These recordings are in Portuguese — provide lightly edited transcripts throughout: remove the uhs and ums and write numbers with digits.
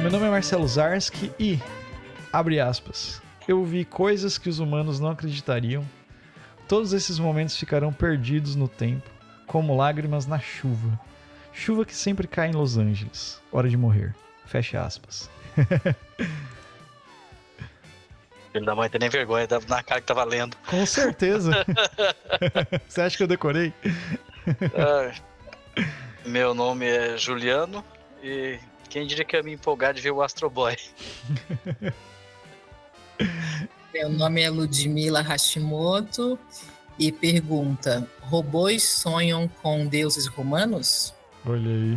Meu nome é Marcelo Zarski e, abre aspas, eu vi coisas que os humanos não acreditariam. Todos esses momentos ficarão perdidos no tempo, como lágrimas na chuva. Chuva que sempre cai em Los Angeles. Hora de morrer. Fecha aspas. Filho da mãe, tem nem vergonha, na cara que tava lendo. Com certeza. Você acha que eu decorei? Meu nome é Juliano e quem diria que eu ia me empolgar de ver o Astro Boy? Meu nome é Ludmila Hashimoto e pergunta: robôs sonham com deuses romanos? Olha aí.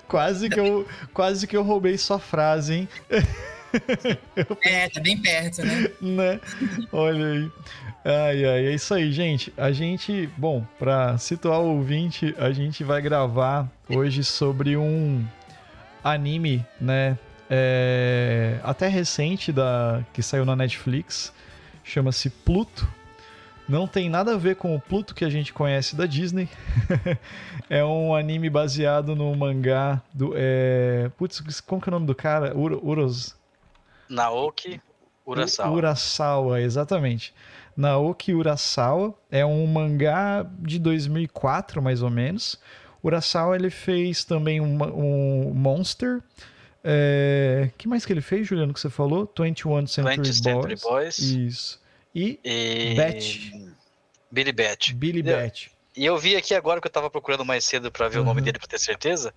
Quase que eu roubei sua frase, hein? Tá bem perto, né? Olha aí. Ai, é isso aí, gente. Bom, pra situar o ouvinte, a gente vai gravar hoje sobre um anime, né? Até recente que saiu na Netflix. Chama-se Pluto. Não tem nada a ver com o Pluto que a gente conhece da Disney. É um anime baseado no mangá do... como que é o nome do cara? Naoki Urasawa. Urasawa, exatamente. Naoki Urasawa é um mangá de 2004, mais ou menos. Urasawa, ele fez também um Monster. Que mais que ele fez, Juliano, que você falou? 21 Century Boys. Isso. E Billy Bat. Billy Bat. E eu vi aqui agora que eu tava procurando mais cedo pra ver o nome dele, pra ter certeza.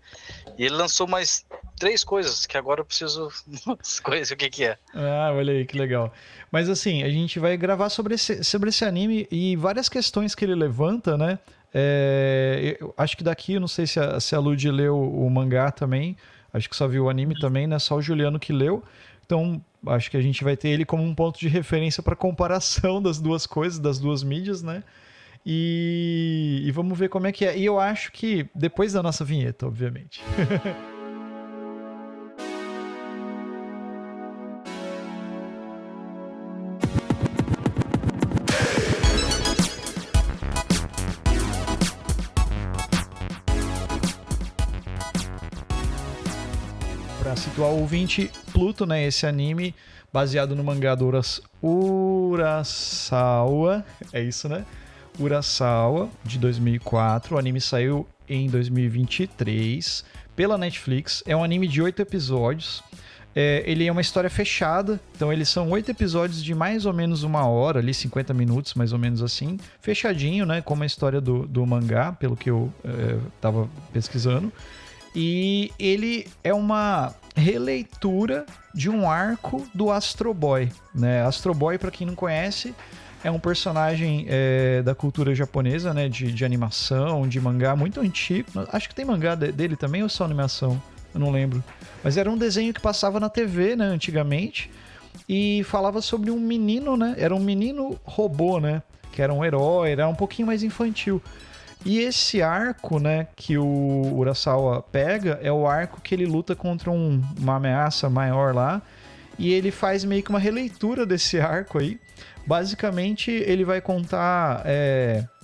E ele lançou mais 3 coisas, que agora eu preciso conhecer o que é. Olha aí, que legal. Mas assim, a gente vai gravar sobre esse anime e várias questões que ele levanta, né? Eu acho que daqui, eu não sei se a Lud leu o mangá também. Acho que só viu o anime também, né? Só o Juliano que leu. Então, acho que a gente vai ter ele como um ponto de referência para comparação das duas coisas, das duas mídias, né? E vamos ver como é que é. E eu acho que depois da nossa vinheta, obviamente. Para situar o ouvinte, Pluto, né? Esse anime baseado no mangá do Urasawa. É isso, né? Urasawa, de 2004. O anime saiu em 2023 pela Netflix. É um anime de 8 episódios. Ele é uma história fechada. Então, eles são 8 episódios de mais ou menos 1 hora, ali 50 minutos, mais ou menos assim. Fechadinho, né? Como a história do mangá, pelo que eu tava pesquisando. E ele é uma releitura de um arco do Astro Boy, né? Astro Boy, para quem não conhece, é um personagem da cultura japonesa, né? De animação, de mangá muito antigo. Acho que tem mangá dele também ou só animação? Eu não lembro. Mas era um desenho que passava na TV, né? Antigamente. E falava sobre um menino, né? Era um menino robô, né? Que era um herói, era um pouquinho mais infantil. E esse arco, né, que o Urasawa pega, é o arco que ele luta contra uma ameaça maior lá. E ele faz meio que uma releitura desse arco aí. Basicamente, ele vai contar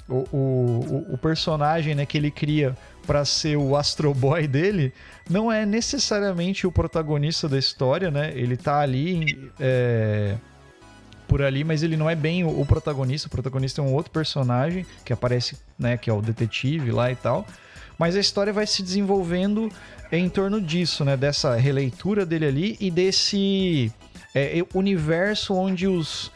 o personagem, né, que ele cria para ser o Astro Boy dele. Não é necessariamente o protagonista da história, né? Ele tá ali... por ali, mas ele não é bem o protagonista. O protagonista é um outro personagem que aparece, né, que é o detetive lá e tal. Mas a história vai se desenvolvendo em torno disso, né, dessa releitura dele ali e desse universo onde os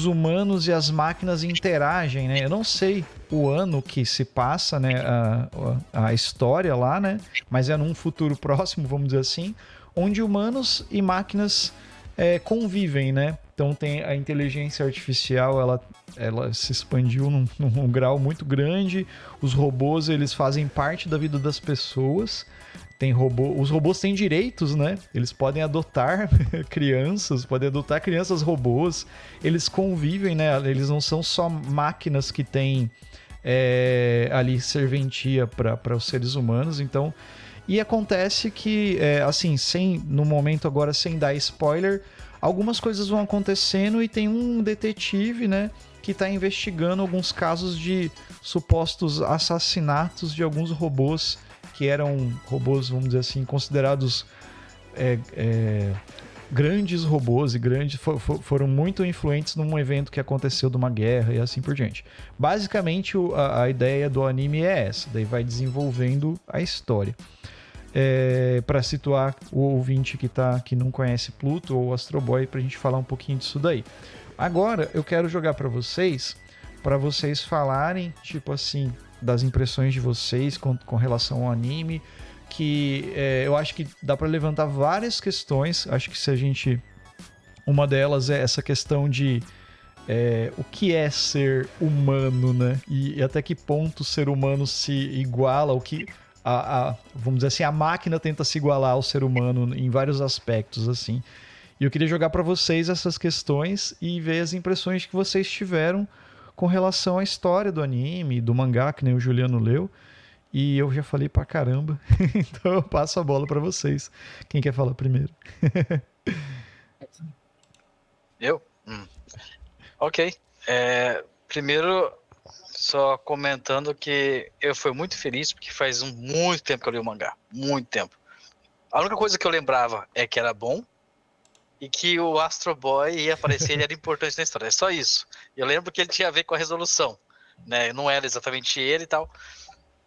humanos e as máquinas interagem, né? Eu não sei o ano que se passa, né, a história lá, né? Mas é num futuro próximo, vamos dizer assim, onde humanos e máquinas convivem, né? Então tem a inteligência artificial, ela se expandiu num grau muito grande. Os robôs, eles fazem parte da vida das pessoas. Os robôs têm direitos, né? Eles podem adotar crianças robôs. Eles convivem, né? Eles não são só máquinas que têm ali serventia para os seres humanos. Então, e acontece que, assim, no momento agora, sem dar spoiler, algumas coisas vão acontecendo e tem um detetive, né, que está investigando alguns casos de supostos assassinatos de alguns robôs que eram robôs, vamos dizer assim, considerados grandes robôs e foram muito influentes num evento que aconteceu de uma guerra e assim por diante. Basicamente, a ideia do anime é essa, daí vai desenvolvendo a história. Para situar o ouvinte que não conhece Pluto ou Astro Boy, pra gente falar um pouquinho disso daí. Agora, eu quero jogar para vocês falarem, tipo assim, das impressões de vocês com relação ao anime, que eu acho que dá para levantar várias questões. Acho que uma delas é essa questão de o que é ser humano, né? E até que ponto o ser humano se iguala ao que vamos dizer assim, a máquina tenta se igualar ao ser humano em vários aspectos, assim. E eu queria jogar para vocês essas questões e ver as impressões que vocês tiveram com relação à história do anime, do mangá, que nem o Juliano leu. E eu já falei pra caramba, então eu passo a bola para vocês. Quem quer falar primeiro? Eu? Ok. Primeiro, só comentando que eu fui muito feliz porque faz muito tempo que eu li o mangá. Muito tempo. A única coisa que eu lembrava é que era bom e que o Astro Boy ia aparecer, ele era importante na história. É só isso. Eu lembro que ele tinha a ver com a resolução, né? Não era exatamente ele e tal.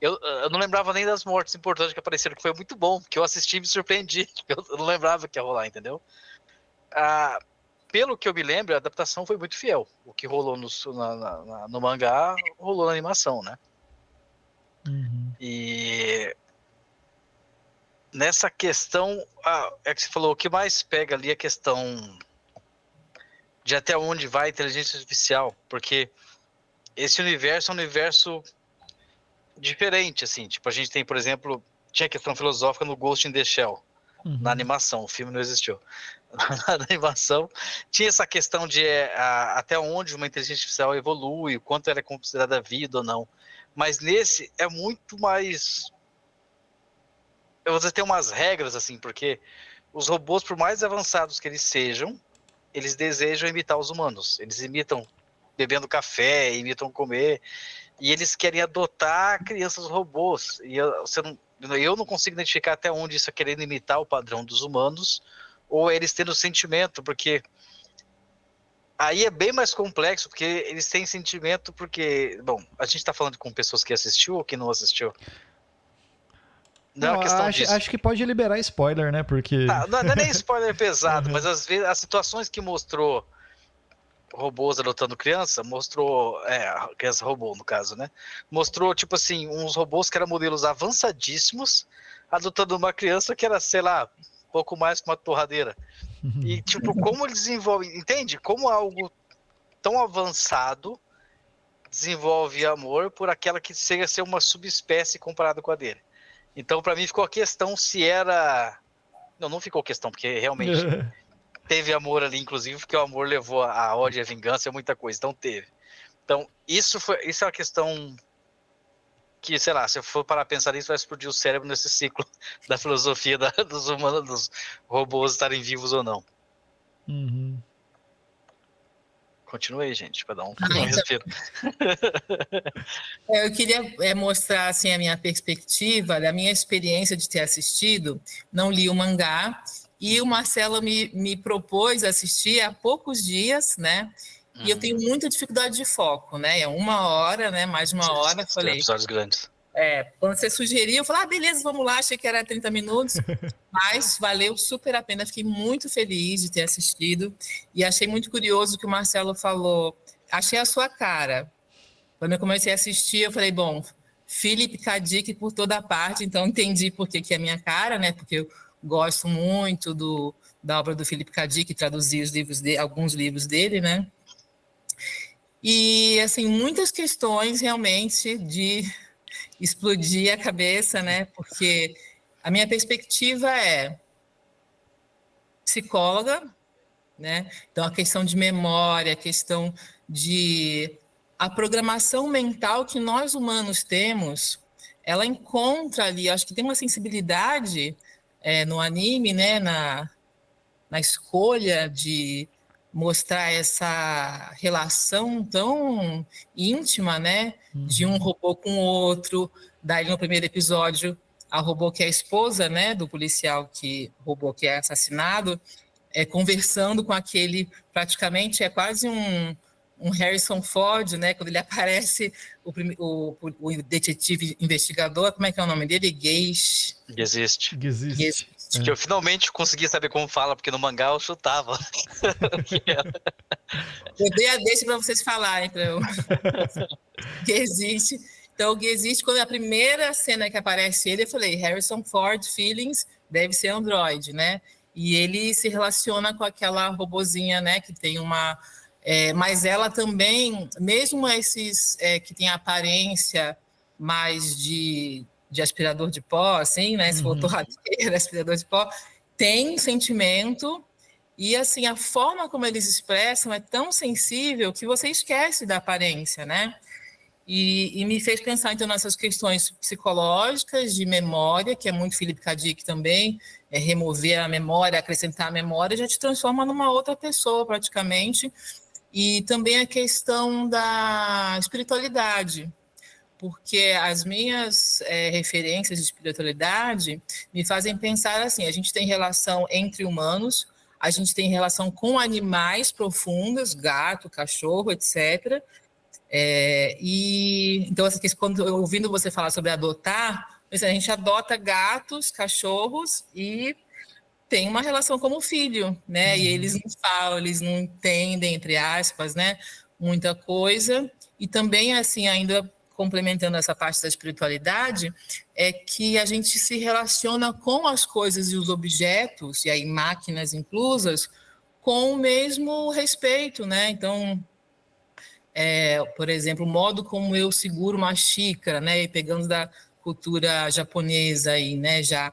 Eu não lembrava nem das mortes importantes que apareceram, que foi muito bom, que eu assisti e me surpreendi. Eu não lembrava que ia rolar, entendeu? Pelo que eu me lembro, a adaptação foi muito fiel. O que rolou no mangá, rolou na animação, né? Uhum. E nessa questão, é que você falou, o que mais pega ali é a questão de até onde vai a inteligência artificial, porque esse universo é um universo diferente, assim. Tipo, a gente tem, por exemplo, tinha questão filosófica no Ghost in the Shell, na animação, o filme não existiu. Na animação, tinha essa questão de até onde uma inteligência artificial evolui, o quanto ela é considerada vida ou não. Mas nesse é muito mais... Eu vou dizer, tem umas regras, assim, porque os robôs, por mais avançados que eles sejam, eles desejam imitar os humanos. Eles imitam bebendo café, imitam comer, e eles querem adotar crianças robôs. E eu não consigo identificar até onde isso é querendo imitar o padrão dos humanos, ou eles tendo sentimento, porque aí é bem mais complexo, porque eles têm sentimento, porque, bom, a gente tá falando com pessoas que assistiu ou que não assistiu. Não é uma questão disso. Acho que pode liberar spoiler, né? Porque... Não é nem spoiler pesado, mas às vezes as situações que mostrou robôs adotando criança, mostrou, criança robô no caso, né? Mostrou, tipo assim, uns robôs que eram modelos avançadíssimos, adotando uma criança que era, sei lá, pouco mais que uma torradeira. E, tipo, como eles desenvolvem, entende? Como algo tão avançado desenvolve amor por aquela que chega a ser uma subespécie comparado com a dele. Então, pra mim, ficou a questão se era... Não ficou questão, porque realmente teve amor ali, inclusive, porque o amor levou a ódio, a vingança e muita coisa. Então, teve. Então, isso é uma questão que, sei lá, se eu for parar a pensar nisso, vai explodir o cérebro nesse ciclo da filosofia dos humanos, dos robôs estarem vivos ou não. Uhum. Continue aí, gente, para dar um respiro. Eu queria mostrar assim, a minha perspectiva, da minha experiência de ter assistido. Não li o mangá, e o Marcelo me propôs assistir há poucos dias, né? E eu tenho muita dificuldade de foco, né? É 1 hora, né? Mais de 1 hora. Falei, episódios grandes. Quando você sugeriu, eu falei, beleza, vamos lá, achei que era 30 minutos, mas valeu super a pena, fiquei muito feliz de ter assistido, e achei muito curioso o que o Marcelo falou, achei a sua cara. Quando eu comecei a assistir, eu falei, bom, Philip K. Dick por toda parte, então entendi por que é minha cara, né? Porque eu gosto muito da obra do Philip K. Dick, traduzi alguns livros dele, né? E, assim, muitas questões realmente de explodir a cabeça, né? Porque a minha perspectiva é psicóloga, né? Então, a questão de memória, a questão de... A programação mental que nós humanos temos, ela encontra ali, acho que tem uma sensibilidade no anime, né? Na escolha de mostrar essa relação tão íntima, né, de um robô com o outro. Daí no primeiro episódio a robô que é a esposa, né, do policial robô que é assassinado, conversando com aquele, praticamente é quase um Harrison Ford, né, quando ele aparece, o detetive investigador, como é que é o nome dele? Existe. Existe. Que eu finalmente consegui saber como fala, porque no mangá eu chutava. Eu dei a deixa para vocês falarem, para eu... que existe. Então, o que existe, quando a primeira cena que aparece ele, eu falei, Harrison Ford Feelings deve ser Android, né? E ele se relaciona com aquela robozinha, né, que tem uma... mas ela também, mesmo esses que tem a aparência mais de aspirador de pó, assim, né? Se for torradeira, aspirador de pó, tem sentimento e, assim, a forma como eles expressam é tão sensível que você esquece da aparência, né? E me fez pensar, então, nessas questões psicológicas, de memória, que é muito Philip K. Dick também, remover a memória, acrescentar a memória, já te transforma numa outra pessoa, praticamente. E também a questão da espiritualidade, porque as minhas referências de espiritualidade me fazem pensar assim, a gente tem relação entre humanos, a gente tem relação com animais profundas, gato, cachorro, etc., e então, assim, quando ouvindo você falar sobre adotar, a gente adota gatos, cachorros e tem uma relação como filho, né? E eles não falam, eles não entendem, entre aspas, né? Muita coisa. E também, assim, ainda complementando essa parte da espiritualidade, é que a gente se relaciona com as coisas e os objetos, e aí máquinas inclusas, com o mesmo respeito, né? Então, por exemplo, o modo como eu seguro uma xícara, né, e pegando da cultura japonesa aí, né, já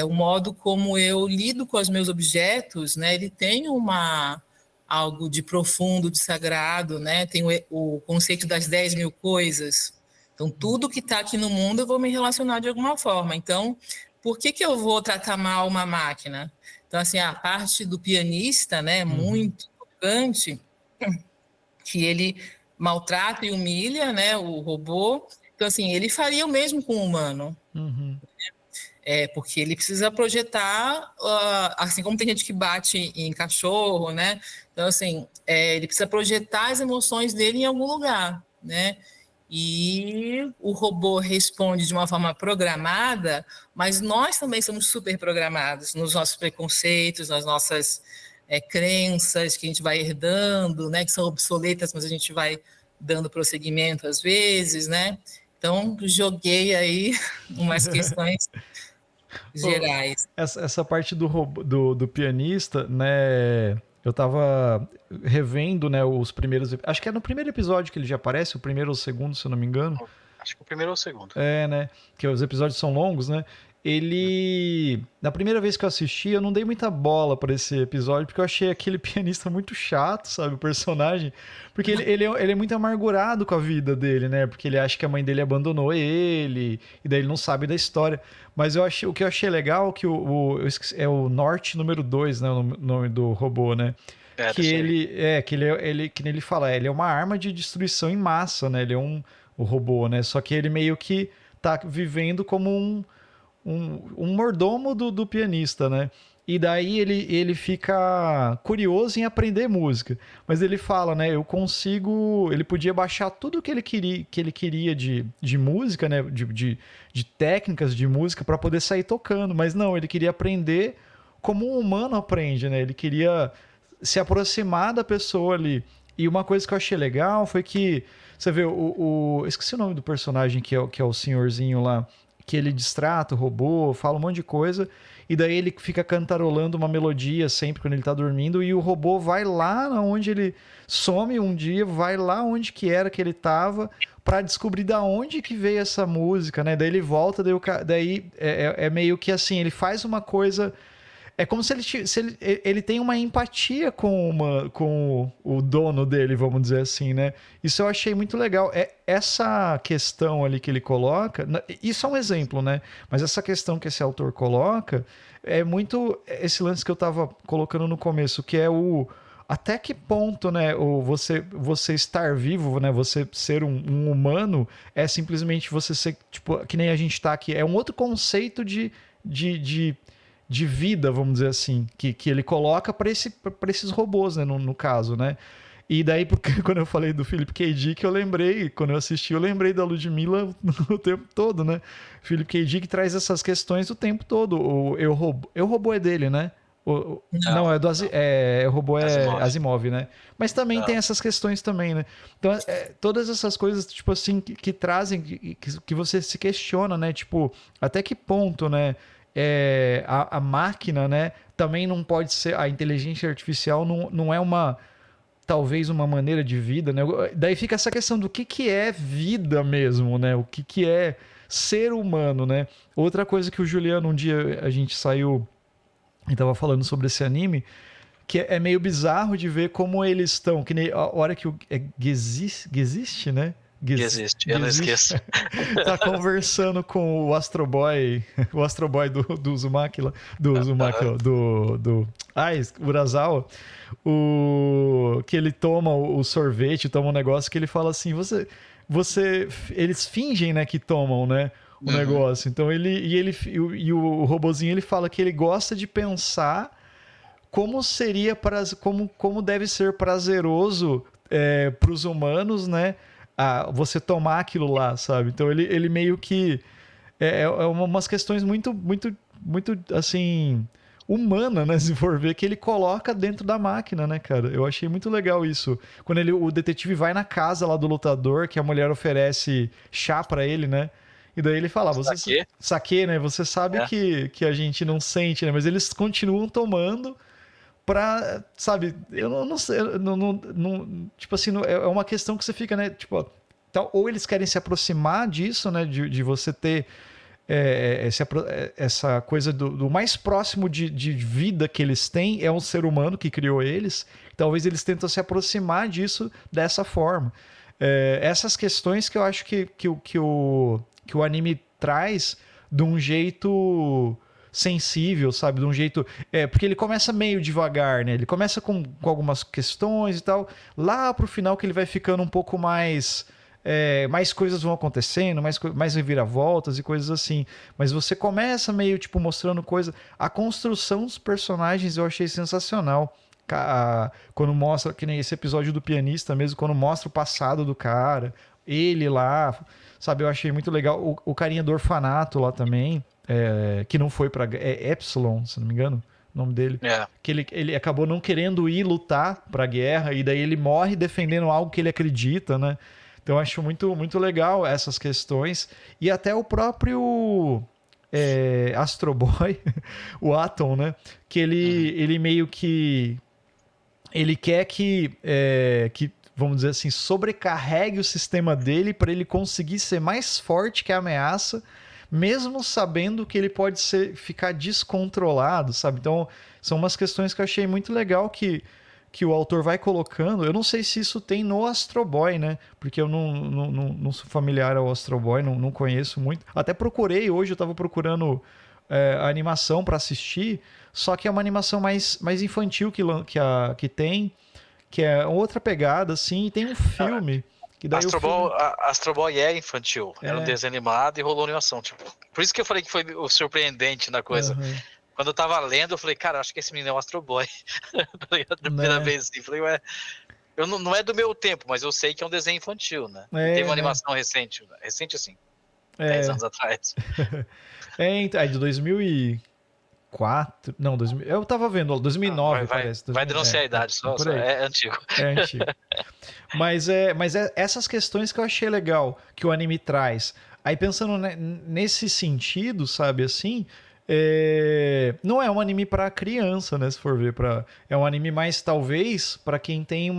o modo como eu lido com os meus objetos, né, ele tem algo de profundo, de sagrado, né, tem o conceito das 10.000 coisas. Então, tudo que está aqui no mundo eu vou me relacionar de alguma forma. Então, por que eu vou tratar mal uma máquina? Então, assim, a parte do pianista, né, muito tocante, que ele maltrata e humilha, né, o robô. Então, assim, ele faria o mesmo com o humano. Porque ele precisa projetar, assim como tem gente que bate em cachorro, né? Então, assim, ele precisa projetar as emoções dele em algum lugar, né? E o robô responde de uma forma programada, mas nós também somos super programados nos nossos preconceitos, nas nossas crenças que a gente vai herdando, né, que são obsoletas, mas a gente vai dando prosseguimento às vezes, né? Então, joguei aí umas questões gerais. Essa parte do pianista, né? Eu tava revendo, né, os primeiros... Acho que é no primeiro episódio que ele já aparece, o primeiro ou o segundo, se eu não me engano. Acho que o primeiro ou o segundo. Né? Que os episódios são longos, né? Ele... Na primeira vez que eu assisti, eu não dei muita bola pra esse episódio, porque eu achei aquele pianista muito chato, sabe? O personagem. Porque ele é muito amargurado com a vida dele, né? Porque ele acha que a mãe dele abandonou ele, e daí ele não sabe da história. Mas o que eu achei legal é que é o Norte número 2, né? O nome do robô, né? Que ele fala, ele é uma arma de destruição em massa, né? Ele é o robô, né? Só que ele meio que tá vivendo como um mordomo do pianista, né? E daí ele fica curioso em aprender música. Mas ele fala, né? Eu consigo... Ele podia baixar tudo que ele queria de música, né? De técnicas de música para poder sair tocando. Mas não, ele queria aprender como um humano aprende, né? Ele queria se aproximar da pessoa ali. E uma coisa que eu achei legal foi que... Você vê, esqueci o nome do personagem que é o senhorzinho lá, que ele distrata o robô, fala um monte de coisa, e daí ele fica cantarolando uma melodia sempre quando ele tá dormindo, e o robô vai lá onde ele some um dia, vai lá onde que era que ele tava, pra descobrir da onde que veio essa música, né? Daí ele volta, daí é meio que assim, ele faz uma coisa... É como se ele tem uma empatia com o dono dele, vamos dizer assim, né? Isso eu achei muito legal. Essa questão ali que ele coloca... Isso é um exemplo, né? Mas essa questão que esse autor coloca é muito esse lance que eu tava colocando no começo, que é até que ponto, né, você estar vivo, né, você ser um humano é simplesmente você ser, tipo, que nem a gente tá aqui. É um outro conceito de vida, vamos dizer assim, que ele coloca para esses robôs, né, no caso, né? E daí, porque quando eu falei do Philip K. Dick, eu lembrei, quando eu assisti, eu lembrei da Ludmilla o tempo todo, né? Philip K. Dick traz essas questões o tempo todo. O Eu, Robô é dele, né? Não, é do o robô é Asimov, né? Mas também tem essas questões também, né? Então, todas essas coisas, tipo assim, que trazem, que você se questiona, né? Tipo, até que ponto, né? A máquina, né? Também não pode ser... A inteligência artificial não é talvez uma maneira de vida, né? Daí fica essa questão do que é vida mesmo, né? O que é ser humano, né? Outra coisa que o Juliano, um dia a gente saiu e tava falando sobre esse anime, que é meio bizarro de ver como eles estão, que nem a hora que o Existe, né? Existe, eu não esqueço. Tá conversando com o Astro Boy, o Astro Boy do Uzumaki, do Urasawa, que ele toma o sorvete, toma um negócio que ele fala assim, eles fingem, né, que tomam, né, o negócio. Então o robozinho, ele fala que ele gosta de pensar como seria como deve ser prazeroso para os humanos, né, você tomar aquilo lá, sabe? Então ele meio que umas questões muito muito muito assim humana, né, se for ver, que ele coloca dentro da máquina, né, cara? Eu achei muito legal isso. Quando o detetive vai na casa lá do lutador, que a mulher oferece chá pra ele, né? E daí ele fala, saquê, né? Você sabe que a gente não sente, né? Mas eles continuam tomando pra, sabe, eu não sei, tipo assim, é uma questão que você fica, né, tipo, ou eles querem se aproximar disso, né, de você ter essa coisa do mais próximo de vida que eles têm é um ser humano que criou eles, talvez eles tentam se aproximar disso dessa forma. Essas questões que eu acho que o anime traz de um jeito sensível, sabe? De um jeito... porque ele começa meio devagar, né? Ele começa com algumas questões e tal. Lá pro final que ele vai ficando um pouco mais... mais coisas vão acontecendo, mais reviravoltas e coisas assim. Mas você começa meio, tipo, mostrando coisa... A construção dos personagens eu achei sensacional. Quando mostra, que nem esse episódio do pianista mesmo, quando mostra o passado do cara, ele lá, sabe? Eu achei muito legal. O carinha do orfanato lá também... que não foi pra... Epsilon, se não me engano, o nome dele. Que ele acabou não querendo ir lutar pra guerra, e daí ele morre defendendo algo que ele acredita, né? Então eu acho muito, muito legal essas questões. E até o próprio Astro Boy, o Atom, né? Que ele meio que... Ele quer que vamos dizer assim, sobrecarregue o sistema dele para ele conseguir ser mais forte que a ameaça, mesmo sabendo que ele pode ficar descontrolado, sabe? Então, são umas questões que eu achei muito legal que o autor vai colocando. Eu não sei se isso tem no Astro Boy, né? Porque eu não sou familiar ao Astro Boy, não conheço muito. Até procurei, hoje eu estava procurando a animação para assistir, só que é uma animação mais infantil que tem, que é outra pegada, assim, e tem um filme... Astro Boy é infantil. Era um desenho animado e rolou animação. Tipo. Por isso que eu falei que foi o surpreendente na coisa. Quando eu tava lendo, eu falei, cara, acho que esse menino é um Astro Boy. Da primeira vez assim. Falei, ué. Não é do meu tempo, mas eu sei que é um desenho infantil, né? Teve uma animação recente assim. 10 anos atrás. Então, de 2004. Não, eu tava vendo, 2009 parece. Vai denunciar a idade, só é antigo. É antigo. Mas essas questões que eu achei legal que o anime traz. Aí pensando nesse sentido, sabe, assim, não é um anime para criança, né, se for ver. É um anime mais, talvez, para quem tem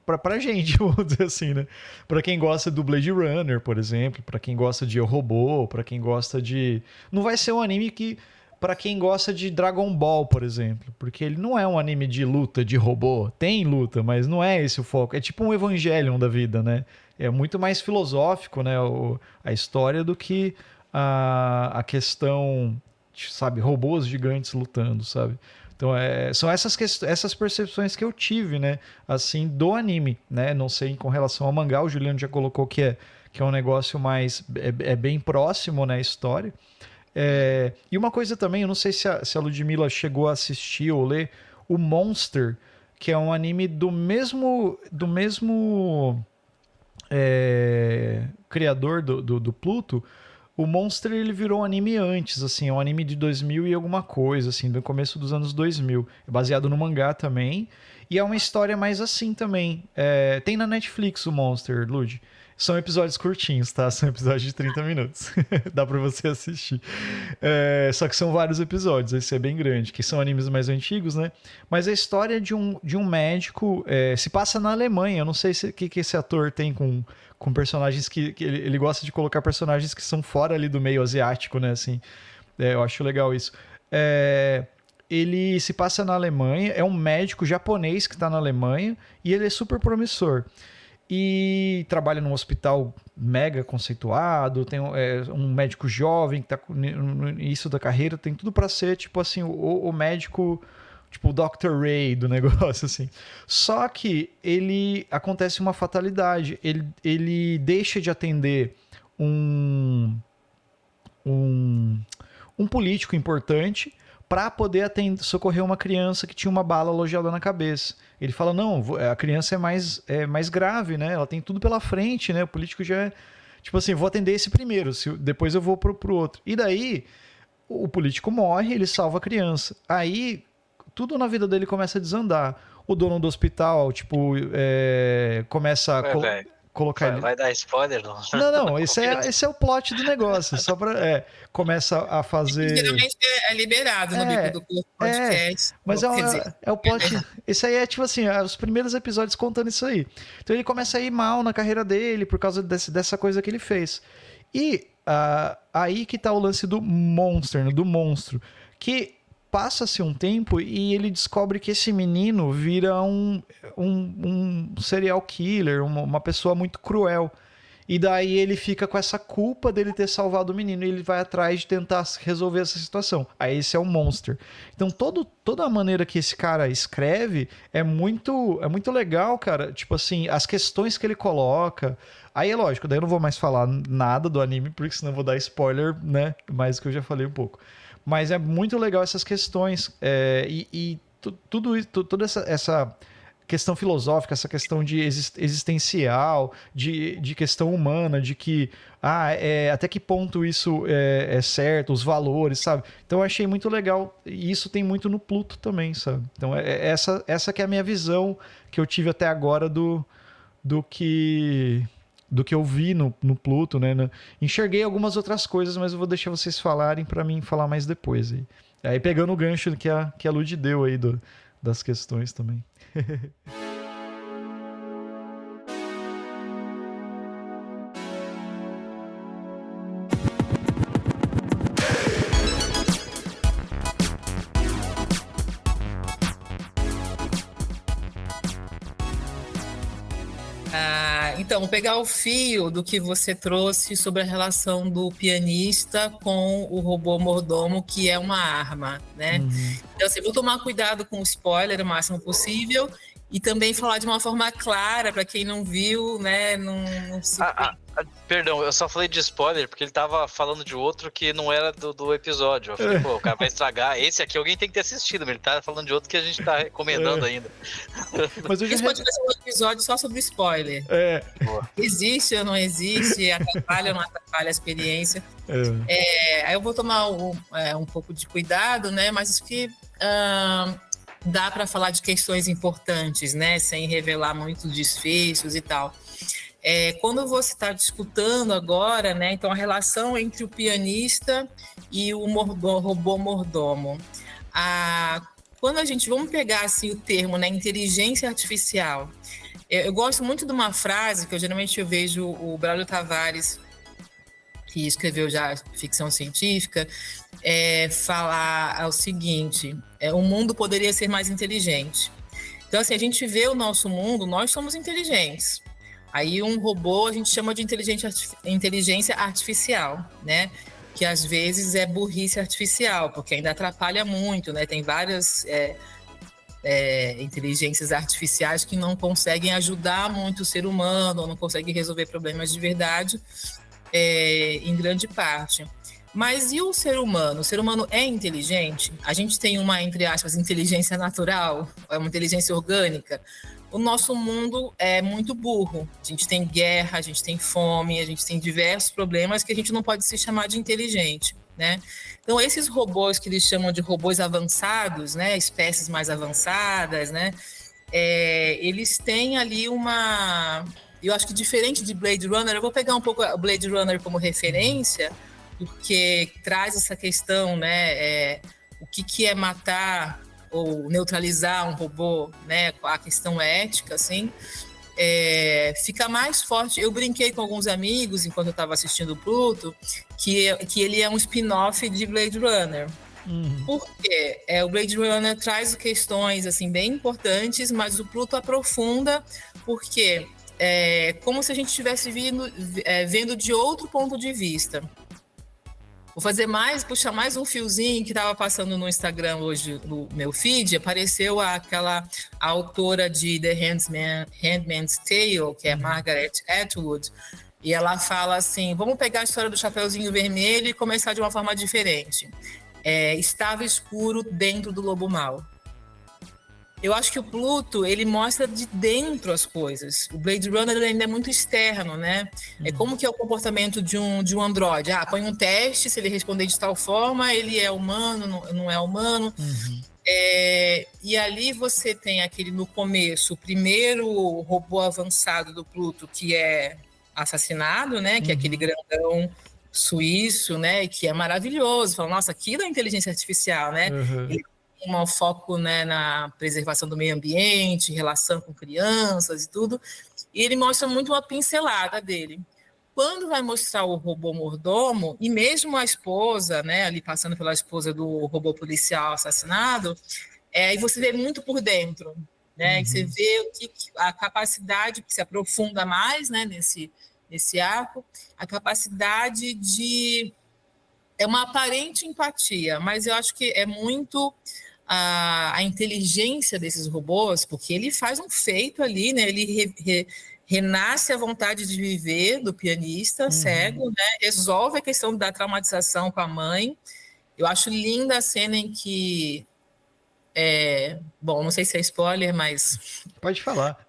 pra gente, vamos dizer assim, né? Pra quem gosta do Blade Runner, por exemplo, pra quem gosta de Eu, Robô, pra quem gosta de... Não vai ser um anime que... Pra quem gosta de Dragon Ball, por exemplo. Porque ele não é um anime de luta, de robô. Tem luta, mas não é esse o foco. É tipo um Evangelion da vida, né? É muito mais filosófico, né? A história do que a questão, sabe? Robôs gigantes lutando, sabe? Então, são essas percepções que eu tive, né? Assim, do anime, né? Não sei com relação ao mangá, o Juliano já colocou que é um negócio mais... É bem próximo, né? A história. E uma coisa também, eu não sei se a Ludmilla chegou a assistir ou ler, o Monster, que é um anime do mesmo criador do Pluto. O Monster, ele virou um anime antes, assim, é um anime de 2000 e alguma coisa, assim, do começo dos anos 2000. É baseado no mangá também, e é uma história mais assim também. Tem na Netflix o Monster, Lud. São episódios curtinhos, tá? São episódios de 30 minutos. Dá pra você assistir. Só que são vários episódios, esse é bem grande, que são animes mais antigos, né? Mas a história de um médico se passa na Alemanha. Eu não sei o que esse ator tem com personagens que ele gosta de colocar personagens que são fora ali do meio asiático, né? Assim, eu acho legal isso. Ele se passa na Alemanha, é um médico japonês que tá na Alemanha e ele é super promissor. E trabalha num hospital mega conceituado, tem um médico jovem que está no início da carreira, tem tudo para ser, tipo assim, o médico, tipo o Dr. Ray do negócio, assim. Só que acontece uma fatalidade, ele deixa de atender um político importante para poder socorrer uma criança que tinha uma bala alojada na cabeça. Ele fala, não, a criança é mais grave, né? Ela tem tudo pela frente, né? O político já tipo assim, vou atender esse primeiro, depois eu vou pro outro. E daí, o político morre, ele salva a criança. Aí, tudo na vida dele começa a desandar. O dono do hospital, tipo, começa a colocar ele... Vai dar spoiler, não? Não, esse é o plot do negócio. Só pra... começa a fazer... Geralmente é liberado no bico do podcast. Mas é o plot... Esse aí é tipo assim, os primeiros episódios contando isso aí. Então ele começa a ir mal na carreira dele por causa dessa coisa que ele fez. E aí que tá o lance do Monster, né, do monstro. Que passa-se um tempo e ele descobre que esse menino vira um serial killer, uma pessoa muito cruel. E daí ele fica com essa culpa dele ter salvado o menino e ele vai atrás de tentar resolver essa situação. Aí esse é o Monster. Então toda a maneira que esse cara escreve é muito legal, cara. Tipo assim, as questões que ele coloca. Aí é lógico, daí eu não vou mais falar nada do anime, porque senão eu vou dar spoiler, né? Mais que eu já falei um pouco. Mas é muito legal essas questões. Toda essa questão filosófica, essa questão de existencial, de questão humana, de que até que ponto isso é certo, os valores, sabe? Então eu achei muito legal. E isso tem muito no Pluto também, sabe? Então essa que é a minha visão que eu tive até agora do que eu vi no Pluto, né? Enxerguei algumas outras coisas, mas eu vou deixar vocês falarem para mim falar mais depois. Aí pegando o gancho que a Lud deu aí das questões também. Então, vou pegar o fio do que você trouxe sobre a relação do pianista com o robô mordomo, que é uma arma, né? Então, assim, vou tomar cuidado com o spoiler o máximo possível e também falar de uma forma clara para quem não viu, né? Não se... Perdão, eu só falei de spoiler porque ele tava falando de outro que não era do episódio. Eu falei, pô, o cara vai estragar. Esse aqui alguém tem que ter assistido, mas ele tá falando de outro que a gente tá recomendando ainda. Mas eu já... pode fazer um episódio só sobre spoiler. Existe ou não existe, atrapalha ou não atrapalha a experiência. Aí eu vou tomar um pouco de cuidado, né? Mas isso que dá para falar de questões importantes, né? Sem revelar muitos desfechos e tal. Quando você está disputando agora, né? Então a relação entre o pianista e o robô mordomo. Quando vamos pegar assim o termo, né? Inteligência artificial. Eu gosto muito de uma frase que eu vejo o Braulio Tavares, que escreveu já ficção científica, falar o seguinte: o mundo poderia ser mais inteligente. Então, assim, a gente vê o nosso mundo, nós somos inteligentes. Aí um robô a gente chama de inteligência artificial, né? que às vezes é burrice artificial, porque ainda atrapalha muito, né? Tem várias inteligências artificiais que não conseguem ajudar muito o ser humano, ou não conseguem resolver problemas de verdade, em grande parte. Mas e o ser humano? O ser humano é inteligente? A gente tem uma, entre aspas, inteligência natural, uma inteligência orgânica. O nosso mundo é muito burro. A gente tem guerra, a gente tem fome, a gente tem diversos problemas que a gente não pode se chamar de inteligente, né? Então, esses robôs que eles chamam de robôs avançados, né, espécies mais avançadas, né, eles têm ali uma... Eu acho que diferente de Blade Runner, eu vou pegar um pouco o Blade Runner como referência, porque traz essa questão, né, o que é matar ou neutralizar um robô, né, a questão ética, assim, fica mais forte. Eu brinquei com alguns amigos, enquanto eu estava assistindo o Pluto, que ele é um spin-off de Blade Runner. Porque o Blade Runner traz questões assim, bem importantes, mas o Pluto aprofunda, porque como se a gente estivesse vendo de outro ponto de vista. Vou puxar mais um fiozinho que estava passando no Instagram hoje, no meu feed. Apareceu a autora de The Handmaid's Tale, que é Margaret Atwood, e ela fala assim: vamos pegar a história do Chapeuzinho Vermelho e começar de uma forma diferente. Estava escuro dentro do lobo mau. Eu acho que o Pluto, ele mostra de dentro as coisas. O Blade Runner ainda é muito externo, né? Como que é o comportamento de um androide? Põe um teste, se ele responder de tal forma, ele é humano, não é humano. E ali você tem no começo, o primeiro robô avançado do Pluto, que é assassinado, né? Que é aquele grandão suíço, né? Que é maravilhoso. Fala, nossa, aquilo é inteligência artificial, né? Ele um foco, né, na preservação do meio ambiente, relação com crianças e tudo, e ele mostra muito uma pincelada dele. Quando vai mostrar o robô mordomo, e mesmo a esposa, né, ali passando pela esposa do robô policial assassinado, aí você vê muito por dentro, né, e você vê a capacidade, que se aprofunda mais, né, nesse arco, a capacidade de... É uma aparente empatia, mas eu acho que é muito a inteligência desses robôs, porque ele faz um feito ali, né? Ele renasce a vontade de viver do pianista cego, né? Resolve a questão da traumatização com a mãe. Eu acho linda a cena em que... bom, não sei se é spoiler, mas... Pode falar.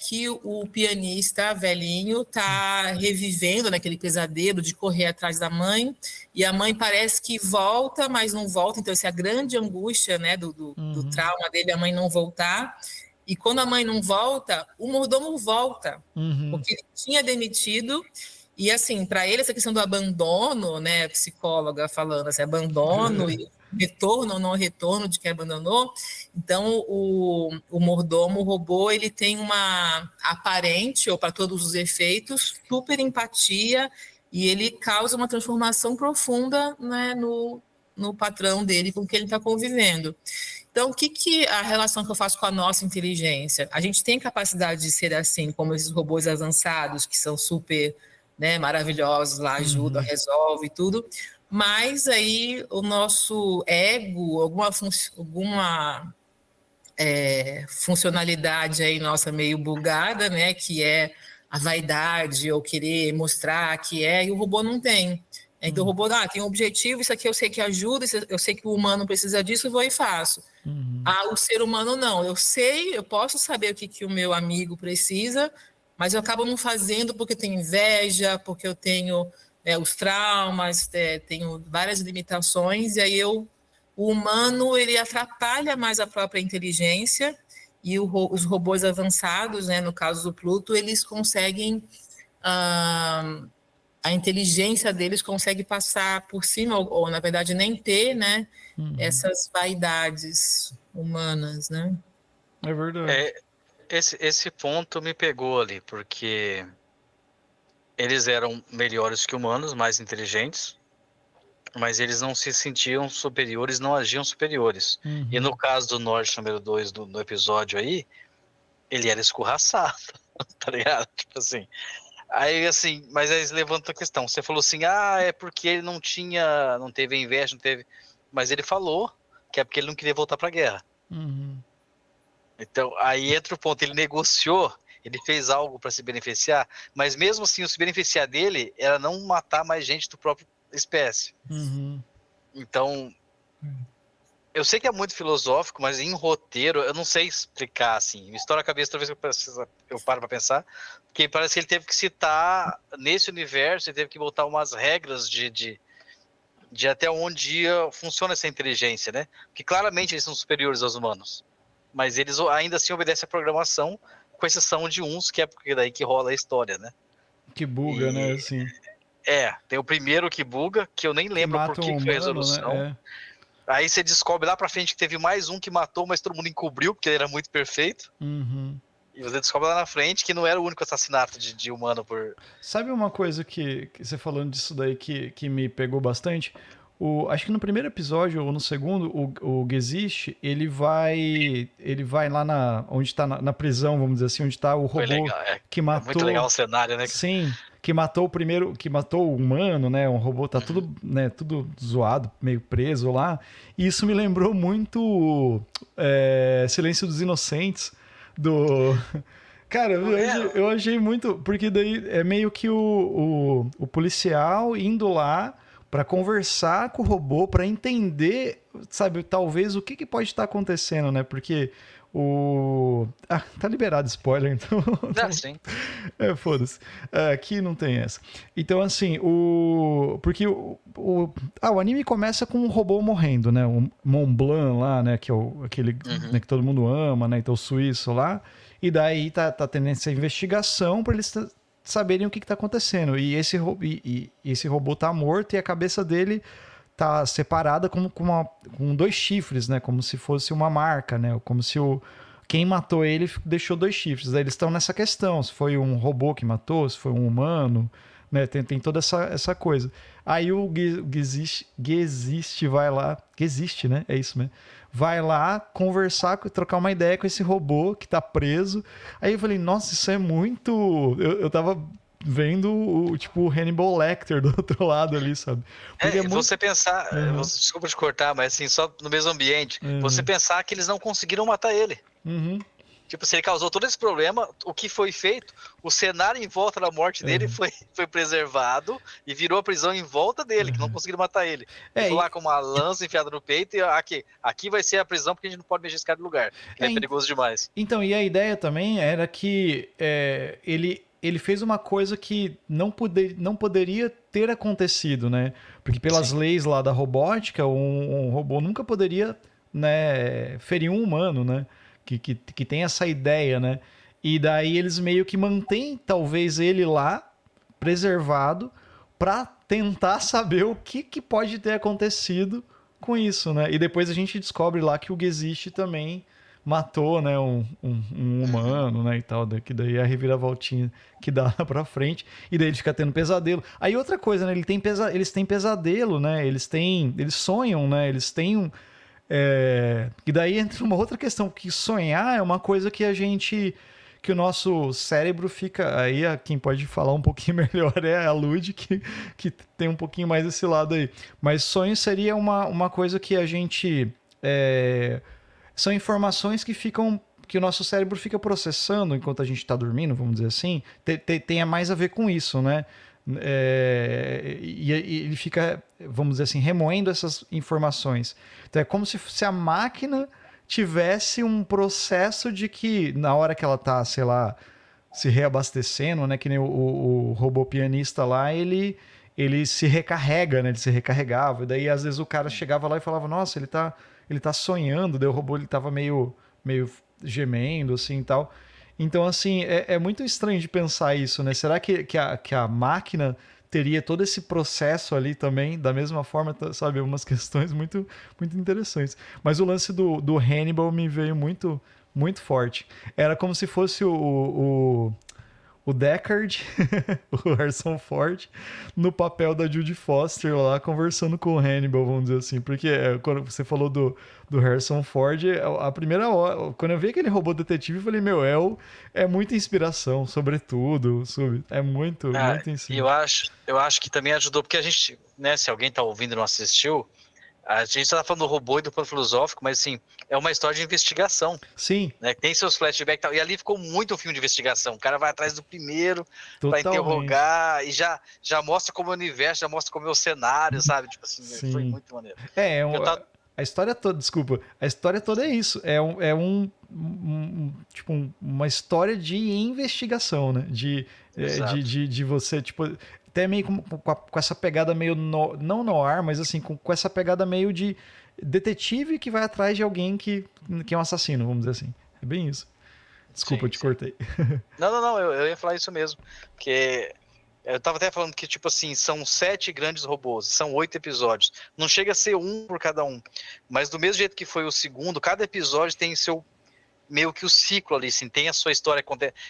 Que o pianista velhinho está revivendo naquele pesadelo de correr atrás da mãe, e a mãe parece que volta, mas não volta. Então, essa é a grande angústia, né, do trauma dele, a mãe não voltar. E quando a mãe não volta, o mordomo volta, porque ele tinha demitido. E, assim, para ele, essa questão do abandono, né, a psicóloga falando assim, abandono e retorno ou não retorno de quem abandonou. Então, o mordomo, o robô, ele tem uma aparente, ou para todos os efeitos, super empatia, e ele causa uma transformação profunda, né, no patrão dele com quem ele está convivendo. Então, o que a relação que eu faço com a nossa inteligência? A gente tem capacidade de ser assim, como esses robôs avançados, que são super, né, maravilhosos, lá ajudam, resolvem tudo, mas aí o nosso ego, alguma funcionalidade aí nossa meio bugada, né, que é a vaidade ou querer mostrar que e o robô não tem. Então o robô tem um objetivo, isso aqui eu sei que ajuda, eu sei que o humano precisa disso, eu vou e faço. O ser humano não, eu posso saber o que o meu amigo precisa, mas eu acabo não fazendo porque tenho inveja, porque eu tenho os traumas, tenho várias limitações, e aí o humano, ele atrapalha mais a própria inteligência, e os robôs avançados, né, no caso do Pluto, eles conseguem, a inteligência deles consegue passar por cima, ou na verdade nem ter, né, essas vaidades humanas, né? É verdade. Esse ponto me pegou ali, porque eles eram melhores que humanos, mais inteligentes, mas eles não se sentiam superiores, não agiam superiores. E no caso do Norte número 2 do episódio aí, ele era escorraçado, tá ligado? Tipo assim, Aí, assim, mas aí levanta a questão. Você falou assim, é porque ele não teve inveja, não teve. Mas ele falou que é porque ele não queria voltar pra guerra. Uhum. Então, aí entra o ponto, ele negociou, ele fez algo para se beneficiar, mas mesmo assim, o se beneficiar dele era não matar mais gente do próprio espécie. Uhum. Então, eu sei que é muito filosófico, mas em roteiro, eu não sei explicar, assim. Me estoura a cabeça toda vez que eu paro pra pensar, porque parece que ele teve que citar, nesse universo, ele teve que botar umas regras de até onde funciona essa inteligência, né? Porque claramente eles são superiores aos humanos, mas eles ainda assim obedecem à programação, com exceção de uns, que é porque daí que rola a história, né? Que buga, né? E Assim. tem o primeiro que buga, que eu nem Que lembro por mata um que foi a humano, resolução. né? Aí você descobre lá pra frente que teve mais um que matou, mas todo mundo encobriu, porque ele era muito perfeito. Uhum. E você descobre lá na frente que não era o único assassinato de humano por. Sabe uma coisa que você falando disso daí que me pegou bastante? Acho que no primeiro episódio ou no segundo, o Gesicht, ele vai lá onde tá na prisão, vamos dizer assim, onde tá o Foi robô legal. que É muito legal matou. o cenário, né? Sim, que matou o primeiro, que matou o humano, né? Um robô tá tudo, né, tudo zoado, meio preso lá. E isso me lembrou muito Silêncio dos Inocentes do Cara, eu achei muito. Porque daí é meio que o policial indo lá pra conversar com o robô, pra entender, sabe, talvez o que pode estar acontecendo, né? Porque o. Ah, tá liberado spoiler, então. Sim. Foda-se. Aqui não tem essa. Então, assim, porque o anime começa com um robô morrendo, né? O Mont Blanc lá, né? Que é aquele né, que todo mundo ama, né? Então, o suíço lá. E daí tá tendo essa investigação pra eles saberem o que tá acontecendo. E esse robô tá morto e a cabeça dele tá separada com dois chifres, né? Como se fosse uma marca, né? Como se quem matou ele deixou dois chifres. Aí eles estão nessa questão, se foi um robô que matou, se foi um humano, né? Tem toda essa coisa. Aí o Gesicht vai lá, Gesicht, né? É isso mesmo. Vai lá conversar, trocar uma ideia com esse robô que tá preso. Aí eu falei, nossa, isso é muito... Eu tava vendo o Hannibal Lecter do outro lado ali, sabe? Porque muito... você pensar, desculpa te cortar, mas assim, só no mesmo ambiente, você pensar que eles não conseguiram matar ele. Uhum. Tipo, se ele causou todo esse problema, o que foi feito, o cenário em volta da morte dele foi preservado e virou a prisão em volta dele, que não conseguiram matar ele. Ele foi lá com uma lança enfiada no peito e aqui vai ser a prisão porque a gente não pode mexer esse cara no lugar, que ele é perigoso demais. Então, e a ideia também era que ele fez uma coisa que não poderia ter acontecido, né? Porque pelas leis lá da robótica, um robô nunca poderia, né, ferir um humano, né? Que tem essa ideia, né? E daí eles meio que mantêm, talvez, ele lá, preservado, para tentar saber o que pode ter acontecido com isso, né? E depois a gente descobre lá que o Gesicht também matou, né, um humano, né, e tal, que daí é a reviravoltinha que dá pra frente, e daí ele fica tendo pesadelo. Aí outra coisa, né, eles têm pesadelo, né, eles sonham, né, eles têm e daí entra uma outra questão, que sonhar é uma coisa que o nosso cérebro fica... Aí quem pode falar um pouquinho melhor é a Lud, que tem um pouquinho mais desse lado aí. Mas sonho seria uma coisa que a gente... são informações que o nosso cérebro fica processando enquanto a gente está dormindo, vamos dizer assim. Tem mais a ver com isso, né? E ele fica, vamos dizer assim, remoendo essas informações. Então é como se a máquina tivesse um processo de que na hora que ela tá, sei lá, se reabastecendo, né, que nem o robô pianista lá, ele se recarrega, né, ele se recarregava, e daí às vezes o cara chegava lá e falava, nossa, ele tá sonhando, daí o robô ele tava meio gemendo, assim, e tal. Então, assim, é muito estranho de pensar isso, né? Será que a máquina teria todo esse processo ali também, da mesma forma, sabe? Umas questões muito, muito interessantes. Mas o lance do Hannibal me veio muito, muito forte. Era como se fosse o Deckard, o Harrison Ford, no papel da Judy Foster lá, conversando com o Hannibal, vamos dizer assim. Porque quando você falou do Harrison Ford, a primeira hora, quando eu vi aquele robô detetive, eu falei, meu, é muita inspiração, sobretudo, sabe? É muito em E cima. eu acho que também ajudou, porque a gente, né, se alguém tá ouvindo e não assistiu, a gente tá falando do robô e do plano filosófico, mas assim, é uma história de investigação, Sim, né? Tem seus flashbacks e tal. E ali ficou muito um filme de investigação. O cara vai atrás do primeiro pra totalmente. interrogar e já mostra como é o universo, já mostra como é o cenário, sabe? Tipo assim, foi Sim. muito maneiro. É, Eu tava, a história toda, desculpa, a história toda é isso. Tipo, uma história de investigação, né? exato. De você, tipo, até meio com essa pegada meio, não no ar, mas assim, com essa pegada meio de detetive que vai atrás de alguém que é um assassino, vamos dizer assim. É bem isso. Desculpa, eu Sim, te sim. cortei. Não, eu ia falar isso mesmo. Porque eu tava até falando que, tipo assim, são 7 grandes robôs, são 8 episódios. Não chega a ser um por cada um. Mas do mesmo jeito que foi o segundo, cada episódio tem seu meio que o ciclo ali, assim, tem a sua história,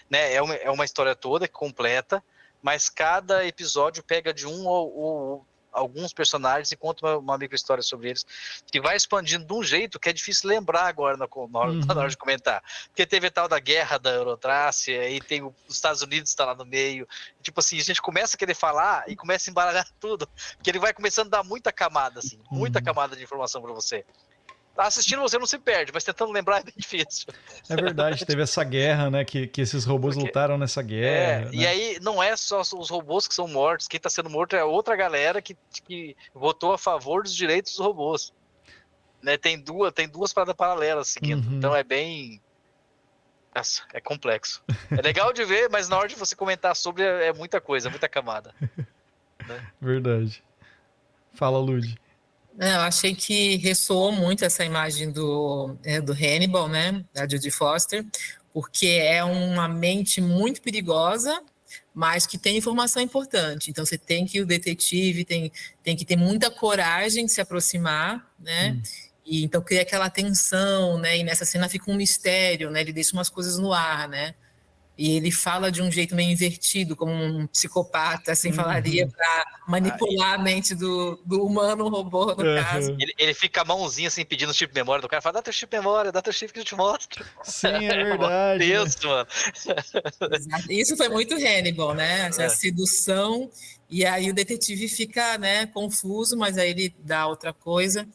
né? É uma história toda completa, mas cada episódio pega de um ou alguns personagens e conta uma micro-história sobre eles, que vai expandindo de um jeito que é difícil lembrar agora na hora Uhum, de comentar. Porque teve a tal da guerra da Eurotrácia, e tem os Estados Unidos está lá no meio. Tipo assim, a gente começa a querer falar e começa a embaralhar tudo, porque ele vai começando a dar muita camada, assim, muita uhum. camada de informação para você. Assistindo você não se perde, mas tentando lembrar é bem difícil. É verdade, teve essa guerra, né? Que esses robôs Porque lutaram nessa guerra, e né? aí não é só os robôs que são mortos, quem está sendo morto é outra galera que votou a favor dos direitos dos robôs. Né? Tem duas paradas paralelas seguindo. Uhum, Então é bem. Nossa, é complexo. É legal de ver, mas na hora de você comentar sobre é muita coisa, muita camada. Né? verdade. Fala, Lud. Eu achei que ressoou muito essa imagem do Hannibal, né, da Judy Foster, porque é uma mente muito perigosa, mas que tem informação importante. Então você tem que o detetive tem que ter muita coragem de se aproximar, né? Hum. E então cria aquela tensão, né? E nessa cena fica um mistério, né? Ele deixa umas coisas no ar, né? E ele fala de um jeito meio invertido, como um psicopata, assim, falaria Uhum. para Ah, manipular a mente do humano robô, no caso. Aham. ele fica a mãozinha assim pedindo o chip de memória do cara, fala, dá teu chip de memória, dá teu chip que eu te mostro. Sim, é É mó verdade, né? texto, mano. Exato. Isso foi muito Hannibal, né? Essa É, sedução, e aí o detetive fica, né, confuso, mas aí ele dá outra coisa.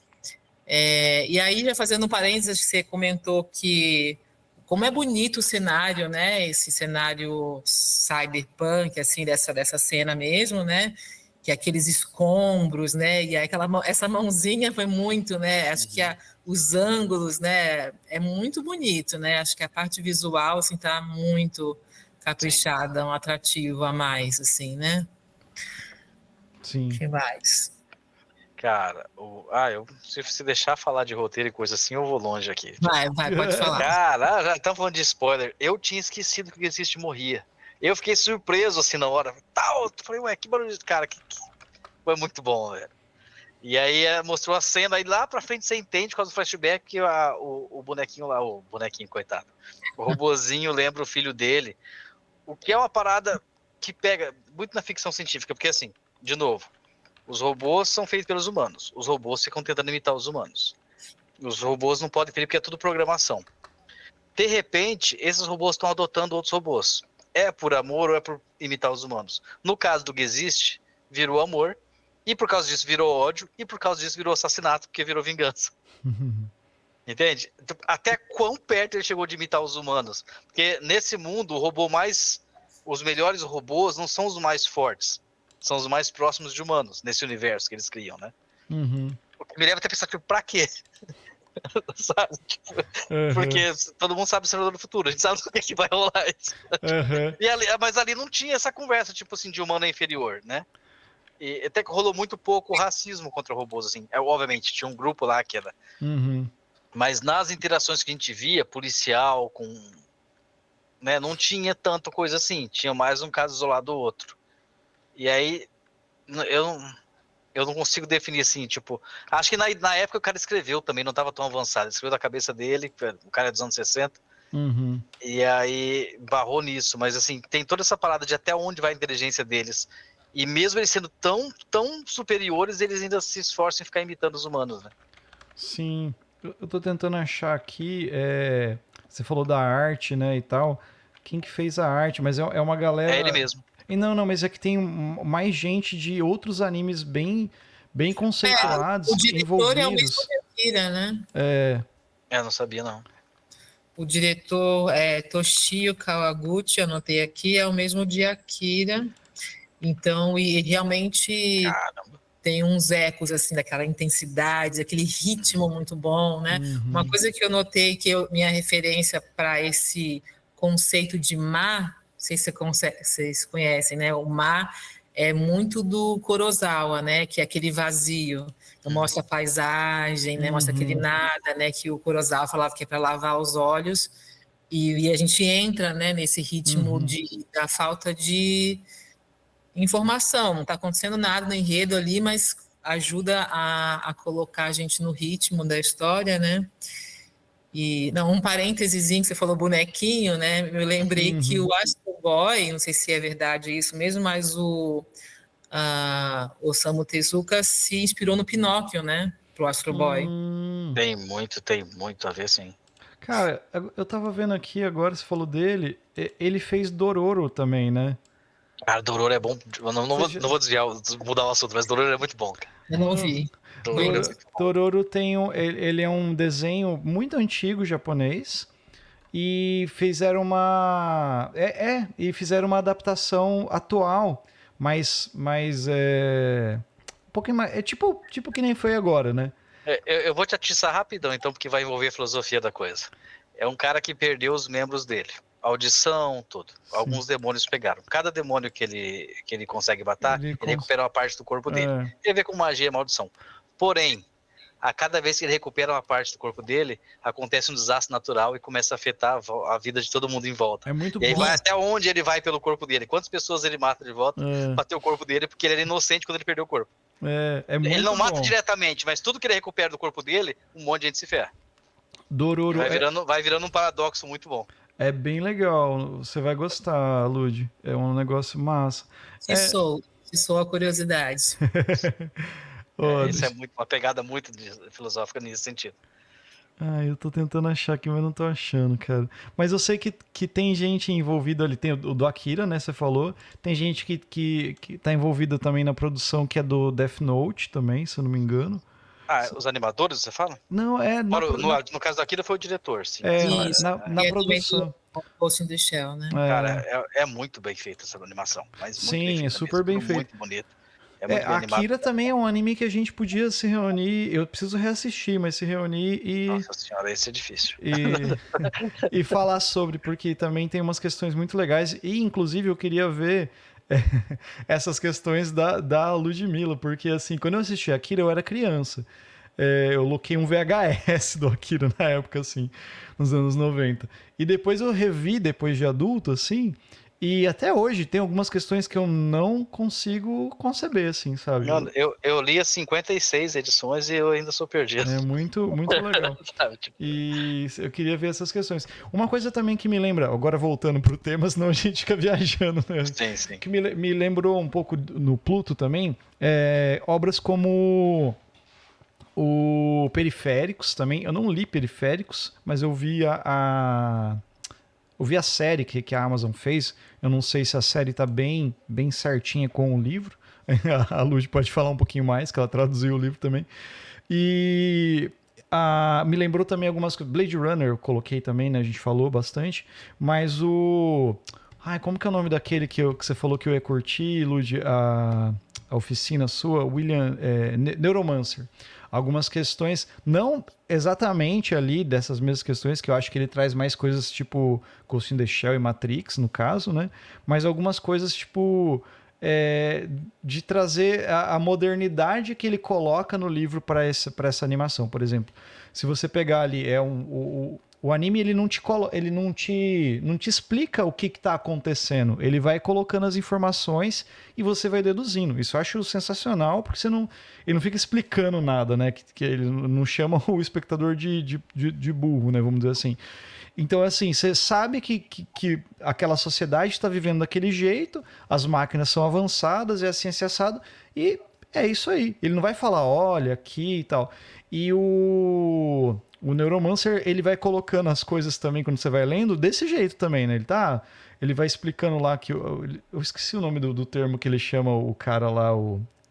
E aí, já fazendo um parênteses, você comentou que como é bonito o cenário, né? Esse cenário cyberpunk, assim, dessa cena mesmo, né? Que é aqueles escombros, né? E aí essa mãozinha foi muito, né? Acho que uhum. os ângulos, né? É muito bonito, né? Acho que a parte visual, assim, tá muito Sim. caprichada, um atrativo a mais, assim, né? Sim. Que mais? Cara, se deixar falar de roteiro e coisa assim, eu vou longe aqui. Vai, pode falar. Cara, já estamos falando de spoiler. Eu tinha esquecido que o Existe morria. Eu fiquei surpreso assim na hora. Tal, falei, ué, que barulho. Cara, foi muito bom, velho. E aí mostrou a cena, aí lá pra frente você entende, por causa do flashback, que o bonequinho lá, o bonequinho, coitado. O robozinho lembra o filho dele. O que é uma parada que pega muito na ficção científica, porque assim, de novo, os robôs são feitos pelos humanos. Os robôs ficam tentando imitar os humanos. Os robôs não podem ferir porque é tudo programação. De repente, esses robôs estão adotando outros robôs. É por amor ou é por imitar os humanos? No caso do Existe, virou amor, e por causa disso virou ódio, e por causa disso virou assassinato, porque virou vingança. Entende? Até quão perto ele chegou de imitar os humanos? Porque nesse mundo, os melhores robôs não são os mais fortes, são os mais próximos de humanos, nesse universo que eles criam, né? Uhum. O que me leva até a pensar, tipo, pra quê? Sabe? Tipo, Aham. porque todo mundo sabe o Senador do Futuro, a gente sabe o que vai rolar isso. Aham. Mas ali não tinha essa conversa, tipo assim, de humano é inferior, né? E até que rolou muito pouco racismo contra robôs, assim. Obviamente, tinha um grupo lá que era. Uhum. Mas nas interações que a gente via, policial, com. Né, não tinha tanto coisa assim. Tinha mais um caso isolado do outro. E aí, eu, eu não consigo definir assim, tipo. Acho que na época o cara escreveu também, não estava tão avançado. Ele escreveu da cabeça dele, o cara é dos anos 60. Uhum. E aí barrou nisso, mas assim, tem toda essa parada de até onde vai a inteligência deles. E mesmo eles sendo tão superiores, eles ainda se esforçam em ficar imitando os humanos, né? Sim. Eu tô tentando achar aqui. Você falou da arte, né, e tal. Quem que fez a arte? Mas é uma É ele galera. mesmo. E não, mas é que tem mais gente de outros animes bem O conceituados, diretor é o mesmo envolvidos. de Akira, né? Eu não sabia, não. O diretor é Toshio Kawaguchi, anotei aqui, é o mesmo de Akira. Então, e realmente Caramba. tem uns ecos assim daquela intensidade, aquele ritmo muito bom, né? Uma Uhum. coisa que eu notei minha referência para esse conceito de mar, não sei se vocês conhecem, né? O mar é muito do Kurosawa, né? Que é aquele vazio. Então mostra a paisagem, né? Mostra aquele Uhum. nada, né? Que o Kurosawa falava que é para lavar os olhos. E a gente entra, né? Nesse ritmo Uhum. da falta de informação, não está acontecendo nada no enredo ali, mas ajuda a colocar a gente no ritmo da história, né? E não, um parênteses que você falou bonequinho, né? Eu lembrei que Uhum. o Astro Boy, não sei se é verdade isso mesmo, mas o Osamu Tezuka se inspirou no Pinóquio, né? Pro Astro Boy. Hum. Tem muito a ver, sim. Cara, eu tava vendo aqui agora, você falou dele. Ele fez Dororo também, né? Cara, Dororo é bom. Eu Você já- não vou mudar o assunto, mas Dororo é muito bom, cara. Eu não Não, vi. Dororo é muito bom. Dororo tem ele é um desenho muito antigo japonês e fizeram uma adaptação atual, mas um pouquinho mais, tipo que nem foi agora, né? Eu vou te atiçar rapidão, então, porque vai envolver a filosofia da coisa. É um cara que perdeu os membros dele. Audição, tudo. Sim. Alguns demônios pegaram. Cada demônio que ele consegue matar, Ele ele recupera uma parte do corpo dele. é, Tem a ver com magia e maldição. Porém, a cada vez que ele recupera uma parte do corpo dele, acontece um desastre natural e começa a afetar a vida de todo mundo em volta. é muito E aí bom. vai até onde ele vai pelo corpo dele. Quantas pessoas ele mata de volta É, pra ter o corpo dele, porque ele era inocente quando ele perdeu o corpo. é Ele não muito mata bom. diretamente, mas tudo que ele recupera do corpo dele, um monte de gente se ferra. E Dororo vai virando um paradoxo muito bom. é bem legal. Você vai gostar, Lud. É um negócio massa. É, Se sou a curiosidade. ó, Isso é muito, uma pegada muito filosófica nesse sentido. eu tô tentando achar aqui, mas não tô achando, cara. Mas eu sei que tem gente envolvida ali. Tem o do Akira, né? Você falou. Tem gente que tá envolvida também na produção, que é do Death Note também, se eu não me engano. Ah, os animadores, você fala? Não, No caso da Akira foi o diretor, sim. Isso. na E é também produção. do Ghost in the Shell, né? Cara, É, é muito bem feita essa animação. Mas muito bem sim, é feita super mesmo. bem Tudo feito. muito bonito. É muito bem A animado. Akira também é um anime que a gente podia se reunir. Eu preciso reassistir, mas se reunir Nossa senhora, esse é difícil. e, e falar sobre, porque também tem umas questões muito legais. E, inclusive, eu queria ver essas questões da Ludmilla, porque, assim, quando eu assisti Akira, eu era criança. Eu loquei um VHS do Akira na época, assim, nos anos 90. E depois eu revi, depois de adulto, assim, e até hoje tem algumas questões que eu não consigo conceber, assim, sabe? Mano, eu li as 56 edições e eu ainda sou perdido. É muito, muito legal. Sabe? Tipo, E eu queria ver essas questões. Uma coisa também que me lembra, agora voltando pro tema, senão a gente fica viajando, né? sim, sim. Que me lembrou um pouco no Pluto também, obras como o Periféricos também. Eu não li Periféricos, mas eu vi eu vi a série que a Amazon fez. Eu não sei se a série tá bem certinha com o livro. A Luz pode falar um pouquinho mais, que ela traduziu o livro também. E me lembrou também algumas coisas. Blade Runner eu coloquei também, né? A gente falou bastante. Mas Ai, como que é o nome daquele que você falou que eu ia curtir, Lud? A oficina sua? William... Neuromancer. Algumas questões, não exatamente ali dessas mesmas questões, que eu acho que ele traz mais coisas tipo Ghost in the Shell e Matrix, no caso, né? Mas algumas coisas tipo de trazer a modernidade que ele coloca no livro para essa animação. Por exemplo, se você pegar ali, O anime, ele não te explica o que tá acontecendo. Ele vai colocando as informações e você vai deduzindo. Isso eu acho sensacional, porque ele não fica explicando nada, né? Que ele não chama o espectador de burro, né? Vamos dizer assim. Então, assim, você sabe que aquela sociedade está vivendo daquele jeito, as máquinas são avançadas, é assim, assado, e é isso aí. Ele não vai falar, olha, aqui e tal. E o Neuromancer, ele vai colocando as coisas também, quando você vai lendo, desse jeito também, né? Ele vai explicando lá que... Eu esqueci o nome do termo que ele chama o cara lá,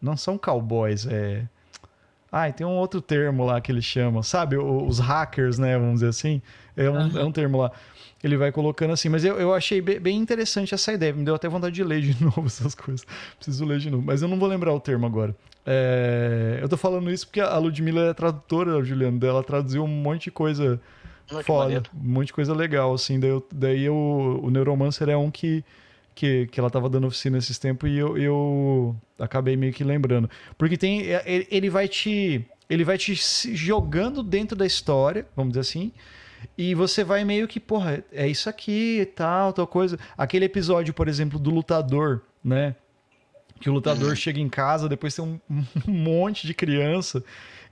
não são cowboys, e tem um outro termo lá que ele chama, sabe? Os hackers, né? Vamos dizer assim. É um termo lá. Ele vai colocando assim. Mas eu achei bem interessante essa ideia. Me deu até vontade de ler de novo essas coisas. Preciso ler de novo. Mas eu não vou lembrar o termo agora. Eu tô falando isso porque a Ludmilla é tradutora, Juliano. Ela traduziu um monte de coisa foda. Um monte de coisa legal, assim. Daí o Neuromancer é um que ela tava dando oficina esses tempos e eu acabei meio que lembrando. Porque ele vai te jogando dentro da história, vamos dizer assim, e você vai meio que, porra, é isso aqui e tal coisa. Aquele episódio, por exemplo, do lutador, né? Que o lutador chega em casa, depois tem um monte de criança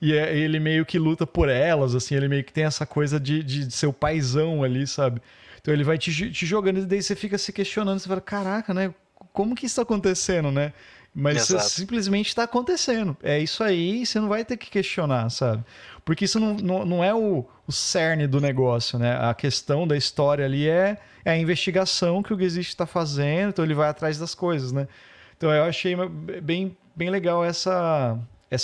e ele meio que luta por elas, assim, ele meio que tem essa coisa de ser o paizão ali, sabe? Então ele vai te jogando e daí você fica se questionando, você fala, caraca, né? Como que isso tá acontecendo, né? Mas simplesmente está acontecendo. É isso aí, você não vai ter que questionar, sabe? Porque isso não é o cerne do negócio, né? A questão da história ali é a investigação que o Gesicht está fazendo, então ele vai atrás das coisas, né? Então eu achei bem legal essa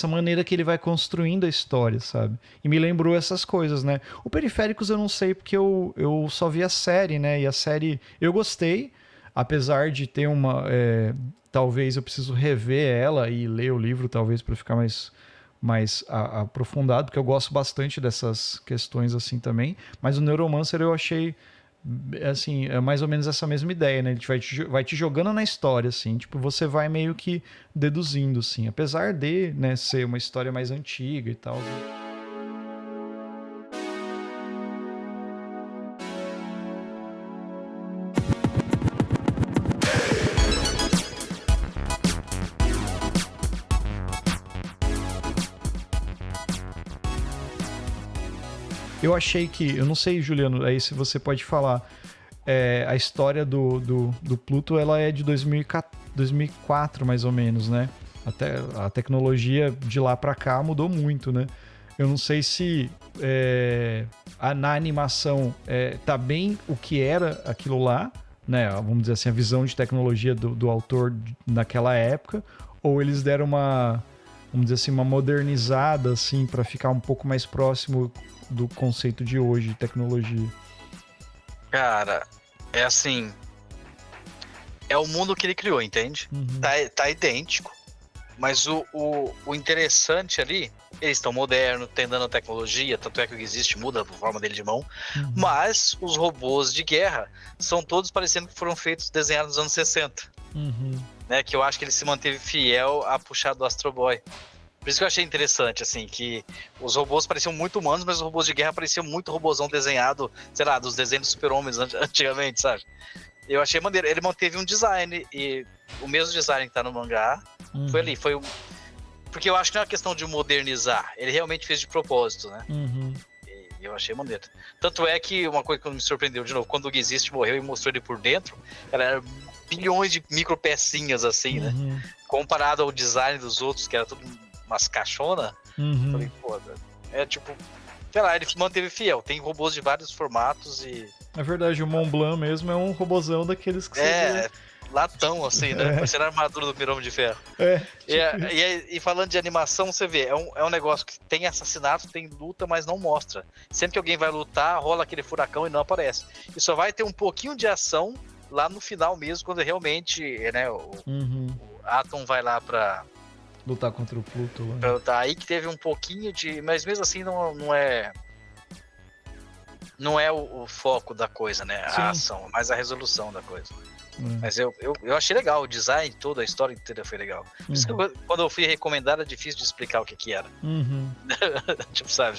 maneira que ele vai construindo a história, sabe? E me lembrou essas coisas, né? O Periféricos eu não sei porque eu só vi a série, né? E a série eu gostei, apesar de ter talvez eu preciso rever ela e ler o livro, talvez, para ficar mais aprofundado, porque eu gosto bastante dessas questões assim também. Mas o Neuromancer eu achei, assim, é mais ou menos essa mesma ideia, né? Ele vai te jogando na história, assim, tipo, você vai meio que deduzindo, assim, apesar de, né, ser uma história mais antiga e tal. Eu achei que, eu não sei, Juliano, aí se você pode falar, a história do Pluto, ela é de 2004, mais ou menos, né? Até a tecnologia de lá pra cá mudou muito, né? Eu não sei se na animação tá bem o que era aquilo lá, né? Vamos dizer assim, a visão de tecnologia do autor naquela época, ou eles deram vamos dizer assim, uma modernizada, assim, para ficar um pouco mais próximo do conceito de hoje, de tecnologia. Cara, é assim, é o mundo que ele criou, entende? Uhum. Tá idêntico, mas o interessante ali, eles estão modernos, tem nanotecnologia, tanto é que o que existe muda a forma dele de mão, mas os robôs de guerra são todos parecendo que foram desenhados nos anos 60. Né, que eu acho que ele se manteve fiel a puxar do Astro Boy. Por isso que eu achei interessante, assim, que os robôs pareciam muito humanos, mas os robôs de guerra pareciam muito robôzão desenhado, sei lá, dos desenhos dos super-homens antigamente, sabe? Eu achei maneiro. Ele manteve um design, e o mesmo design que tá no mangá foi ali, porque eu acho que não é uma questão de modernizar, ele realmente fez de propósito, né? E eu achei maneiro. Tanto é que uma coisa que me surpreendeu de novo, quando o Gesicht morreu e mostrou ele por dentro, ela era bilhões de micro pecinhas, assim, né? Comparado ao design dos outros, que era tudo umas caixonas, falei, pô, é tipo, sei lá, ele manteve fiel. Tem robôs de vários formatos e... É verdade, o Mont Blanc mesmo é um robôzão daqueles que você... latão, assim, né? Parecendo a armadura do Pirâmide de Ferro. E falando de animação, você vê, é um negócio que tem assassinato, tem luta, mas não mostra. Sempre que alguém vai lutar, rola aquele furacão e não aparece. E só vai ter um pouquinho de ação lá no final mesmo, quando realmente, né, o Atom vai lá pra... lutar contra o Pluto. Lá. Aí que teve um pouquinho de... Mas mesmo assim não não é o foco da coisa, né? Sim. A ação, mas a resolução da coisa. Mas eu achei legal, o design, toda a história inteira foi legal. Por isso que quando eu fui recomendar, era difícil de explicar o que era. Tipo, sabe,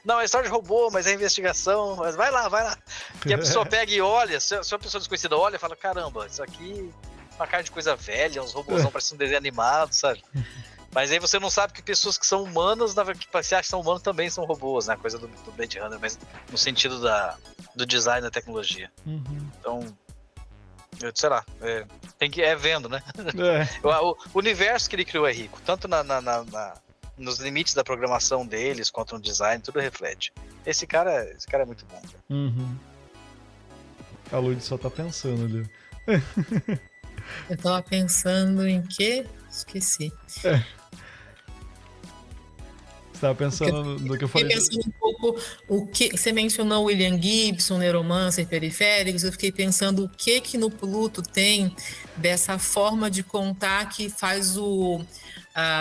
não, é história de robô, mas é investigação, mas vai lá. Porque a pessoa pega e olha, se a pessoa desconhecida olha e fala, caramba, isso aqui é uma cara de coisa velha, uns robôzão parecendo um desenho animado, sabe? Mas aí você não sabe que pessoas que são humanas, que você acha que são humanos, também são robôs, né? Coisa do Blade Runner, mas no sentido do design da tecnologia. Então, sei lá, tem que vendo, né? O universo que ele criou é rico, tanto nos limites da programação deles, quanto no design, tudo reflete. Esse cara é muito bom. A Lud só tá pensando ali. Eu tava pensando em quê? Esqueci. Você tava pensando no que eu falei. Fiquei pensando um pouco o que você mencionou, William Gibson, Neuromancer, periféricos. Eu fiquei pensando o que no Pluto tem dessa forma de contar que faz o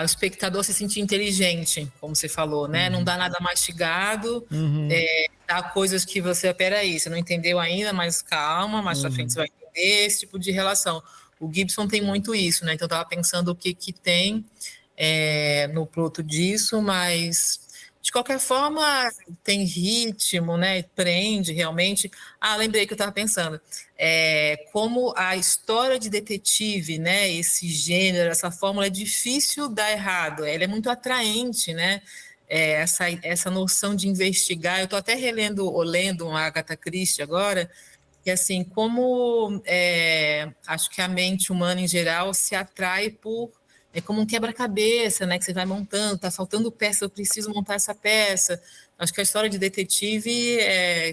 espectador se sentir inteligente, como você falou, né? Não dá nada mastigado, dá coisas que você, peraí, você não entendeu ainda, mas calma, mais pra frente você vai entender, esse tipo de relação. O Gibson tem muito isso, né? Então eu tava pensando o que tem no Pluto disso, mas de qualquer forma tem ritmo, né? Prende realmente. Lembrei que eu estava pensando. Como a história de detetive, né? Esse gênero, essa fórmula é difícil dar errado. Ela é muito atraente, né? Essa noção de investigar. Eu estou até lendo uma Agatha Christie agora, que assim, como acho que a mente humana em geral se atrai por como um quebra-cabeça, né? Que você vai montando, tá faltando peça, eu preciso montar essa peça. Acho que a história de detetive,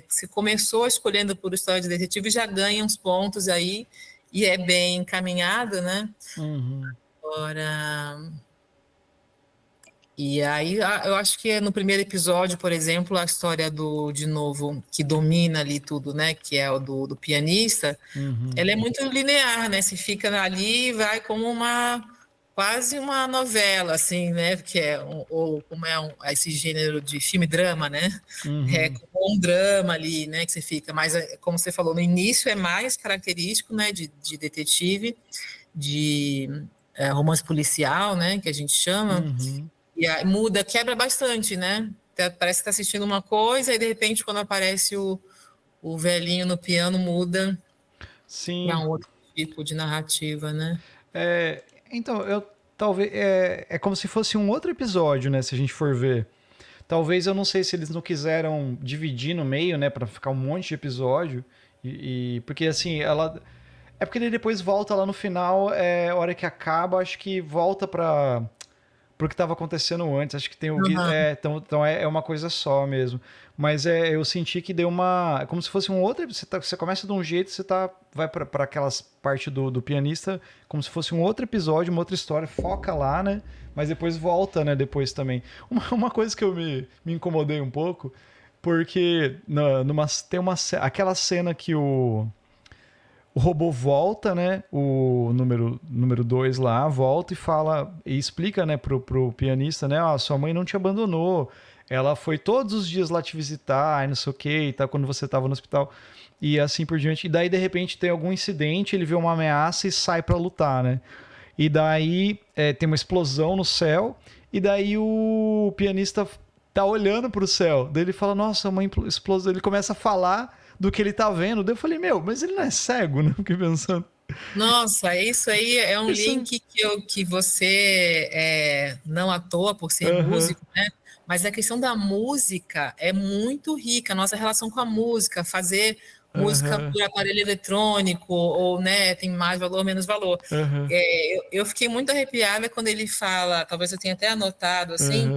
se começou escolhendo por história de detetive, já ganha uns pontos aí, e é bem encaminhado, né? Agora... E aí, eu acho que no primeiro episódio, por exemplo, a história de novo, que domina ali tudo, né? Que é o do pianista, ela é muito linear, né? Se fica ali, vai como quase uma novela, assim, né? Porque ou como esse gênero de filme-drama, né? É como um drama ali, né? Que você fica. Mas, como você falou, no início é mais característico, né? De detetive, de romance policial, né? Que a gente chama. E aí muda, quebra bastante, né? Parece que tá assistindo uma coisa e, de repente, quando aparece o velhinho no piano, muda para um outro tipo de narrativa, né? Então, talvez é como se fosse um outro episódio, né? Se a gente for ver. Talvez, eu não sei se eles não quiseram dividir no meio, né? Pra ficar um monte de episódio. Porque assim, é porque ele depois volta lá no final, a hora que acaba, acho que volta pro que estava acontecendo antes. Acho que tem então é uma coisa só mesmo. Mas eu senti que deu é como se fosse um outro. Você começa de um jeito, você vai para aquelas partes do pianista, como se fosse um outro episódio, uma outra história, foca lá, né? Mas depois volta, né? Depois também. Uma coisa que eu me incomodei um pouco, porque tem aquela cena que o robô volta, né? O número 2 lá, volta e fala, e explica, né, pro pianista, né? Sua mãe não te abandonou. Ela foi todos os dias lá te visitar, e não sei o que, tá, quando você tava no hospital. E assim por diante. E daí, de repente, tem algum incidente, ele vê uma ameaça e sai pra lutar, né? E daí tem uma explosão no céu, e daí o pianista tá olhando pro céu. Daí ele fala, nossa, uma explosão. Ele começa a falar do que ele tá vendo. Daí eu falei, mas ele não é cego, né? Fiquei pensando. Nossa, isso aí é um link que você, não à toa por ser músico, né? Mas a questão da música é muito rica, a nossa relação com a música, fazer música por aparelho eletrônico, ou, né, tem mais valor, menos valor. Eu fiquei muito arrepiada quando ele fala, talvez eu tenha até anotado, assim,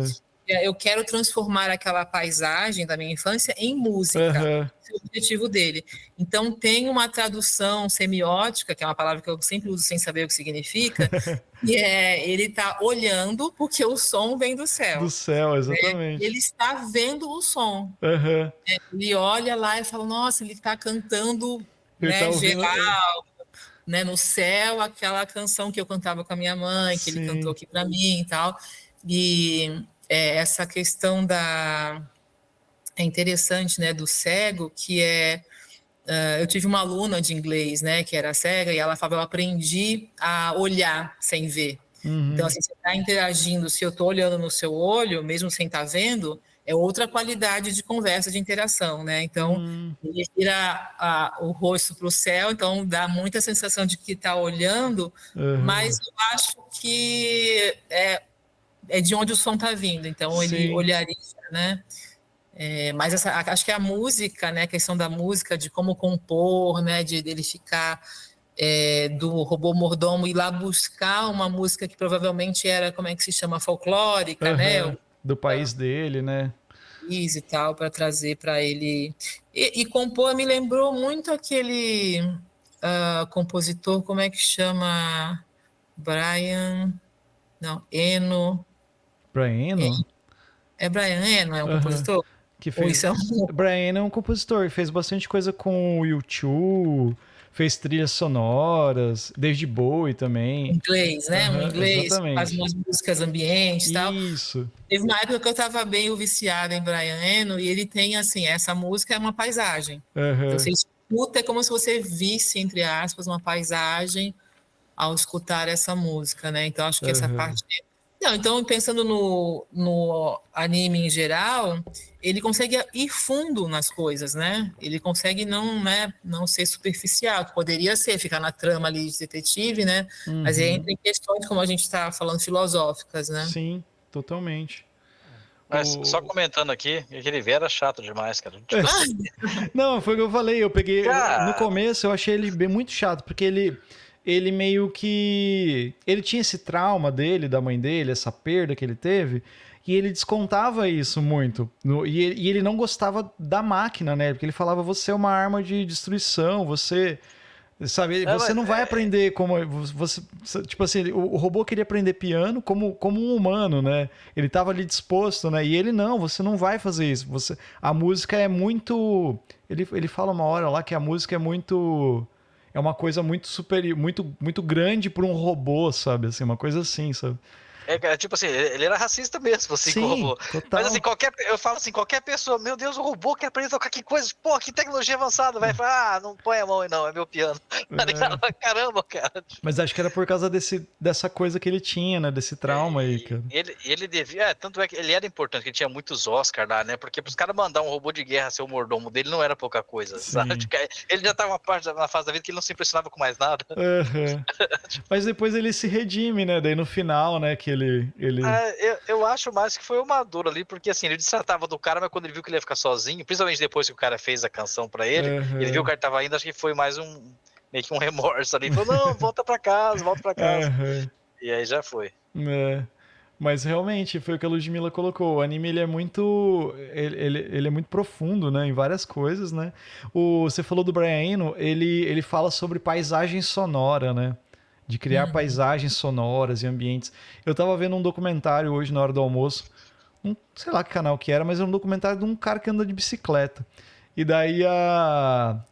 eu quero transformar aquela paisagem da minha infância em música. Esse é o objetivo dele. Então, tem uma tradução semiótica, que é uma palavra que eu sempre uso sem saber o que significa, e ele está olhando porque o som vem do céu. Do céu, exatamente. Ele está vendo o som. Ele olha lá e fala, nossa, ele está cantando, né, tá ouvindo... geral, né, no céu, aquela canção que eu cantava com a minha mãe, que ele cantou aqui para mim e tal. E essa questão é interessante, né, do cego, que eu tive uma aluna de inglês, né, que era cega, e ela falava, eu aprendi a olhar sem ver. Então, assim, você está interagindo, se eu estou olhando no seu olho, mesmo sem estar vendo, é outra qualidade de conversa, de interação, né? Então, ele vira o rosto para o céu, então dá muita sensação de que está olhando, mas eu acho que é de onde o som está vindo, então ele Sim. olharia, né? Mas acho que a música, né, a questão da música, de como compor, né, de dele ficar do robô mordomo ir lá buscar uma música que provavelmente era, como é que se chama, folclórica, né? Do país dele, né? E tal, para trazer para ele. E compor me lembrou muito aquele compositor, como é que chama? Brian. Não, Eno. Brian Eno? É Brian Eno, é um compositor? Que Ou fez... isso é Brian Eno é um compositor, fez bastante coisa com o U2, fez trilhas sonoras, David Bowie também. inglês, né? Um inglês, faz Exatamente. umas músicas ambientes e tal. Isso. Teve uma época que eu estava bem viciada em Brian Eno e ele tem, assim, essa música é uma paisagem. Então, você escuta, é como se você visse, entre aspas, uma paisagem ao escutar essa música, né? Então, acho que essa parte... Não, então, pensando no anime em geral, ele consegue ir fundo nas coisas, né? Ele consegue não ser superficial, que poderia ser, ficar na trama ali de detetive, né? Mas aí entra em questões, como a gente está falando, filosóficas, né? Sim, totalmente. Mas só comentando aqui, aquele velho era chato demais, cara. Não, foi o que eu falei. Eu peguei. No Cara. começo eu achei ele muito chato, porque ele meio que. Ele tinha esse trauma dele, da mãe dele, essa perda que ele teve, e ele descontava isso muito. E ele não gostava da máquina, né? Porque ele falava: você é uma arma de destruição, você. Sabe, você não vai aprender como você, tipo assim, o robô queria aprender piano como um humano, né? Ele tava ali disposto, né? E ele não, você não vai fazer isso. A música é muito, ele fala uma hora lá que a música é uma coisa muito superior, muito grande para um robô, sabe? Assim, uma coisa assim, sabe? Tipo assim, ele era racista mesmo, assim, com o robô. Total. Mas assim, eu falo assim, qualquer pessoa, meu Deus, o robô quer aprender a tocar que coisa, pô, que tecnologia avançada, vai falar, não põe a mão aí não, é meu piano. Caramba, cara. Mas acho que era por causa dessa coisa que ele tinha, né? Desse trauma aí, cara. Ele devia, tanto é que ele era importante, que ele tinha muitos Oscars lá, né? Porque pros caras mandar um robô de guerra ser o mordomo dele não era pouca coisa, sabe? Ele já tava na fase da vida que ele não se impressionava com mais nada. Mas depois ele se redime, né? Daí no final, né, que ele... Eu acho mais que foi uma dor ali, porque assim, ele destratava do cara, mas quando ele viu que ele ia ficar sozinho, principalmente depois que o cara fez a canção pra ele, ele viu que o cara tava indo, acho que foi mais meio que um remorso ali. Ele falou, não, volta pra casa. E aí já foi. Mas realmente, foi o que a Ludmilla colocou. O anime, ele é muito... Ele é muito profundo, né? Em várias coisas, né? Você falou do Brian Eno, ele fala sobre paisagem sonora, né? De criar paisagens sonoras e ambientes. Eu tava vendo um documentário hoje na hora do almoço, sei lá que canal que era, mas era um documentário de um cara que anda de bicicleta. E daí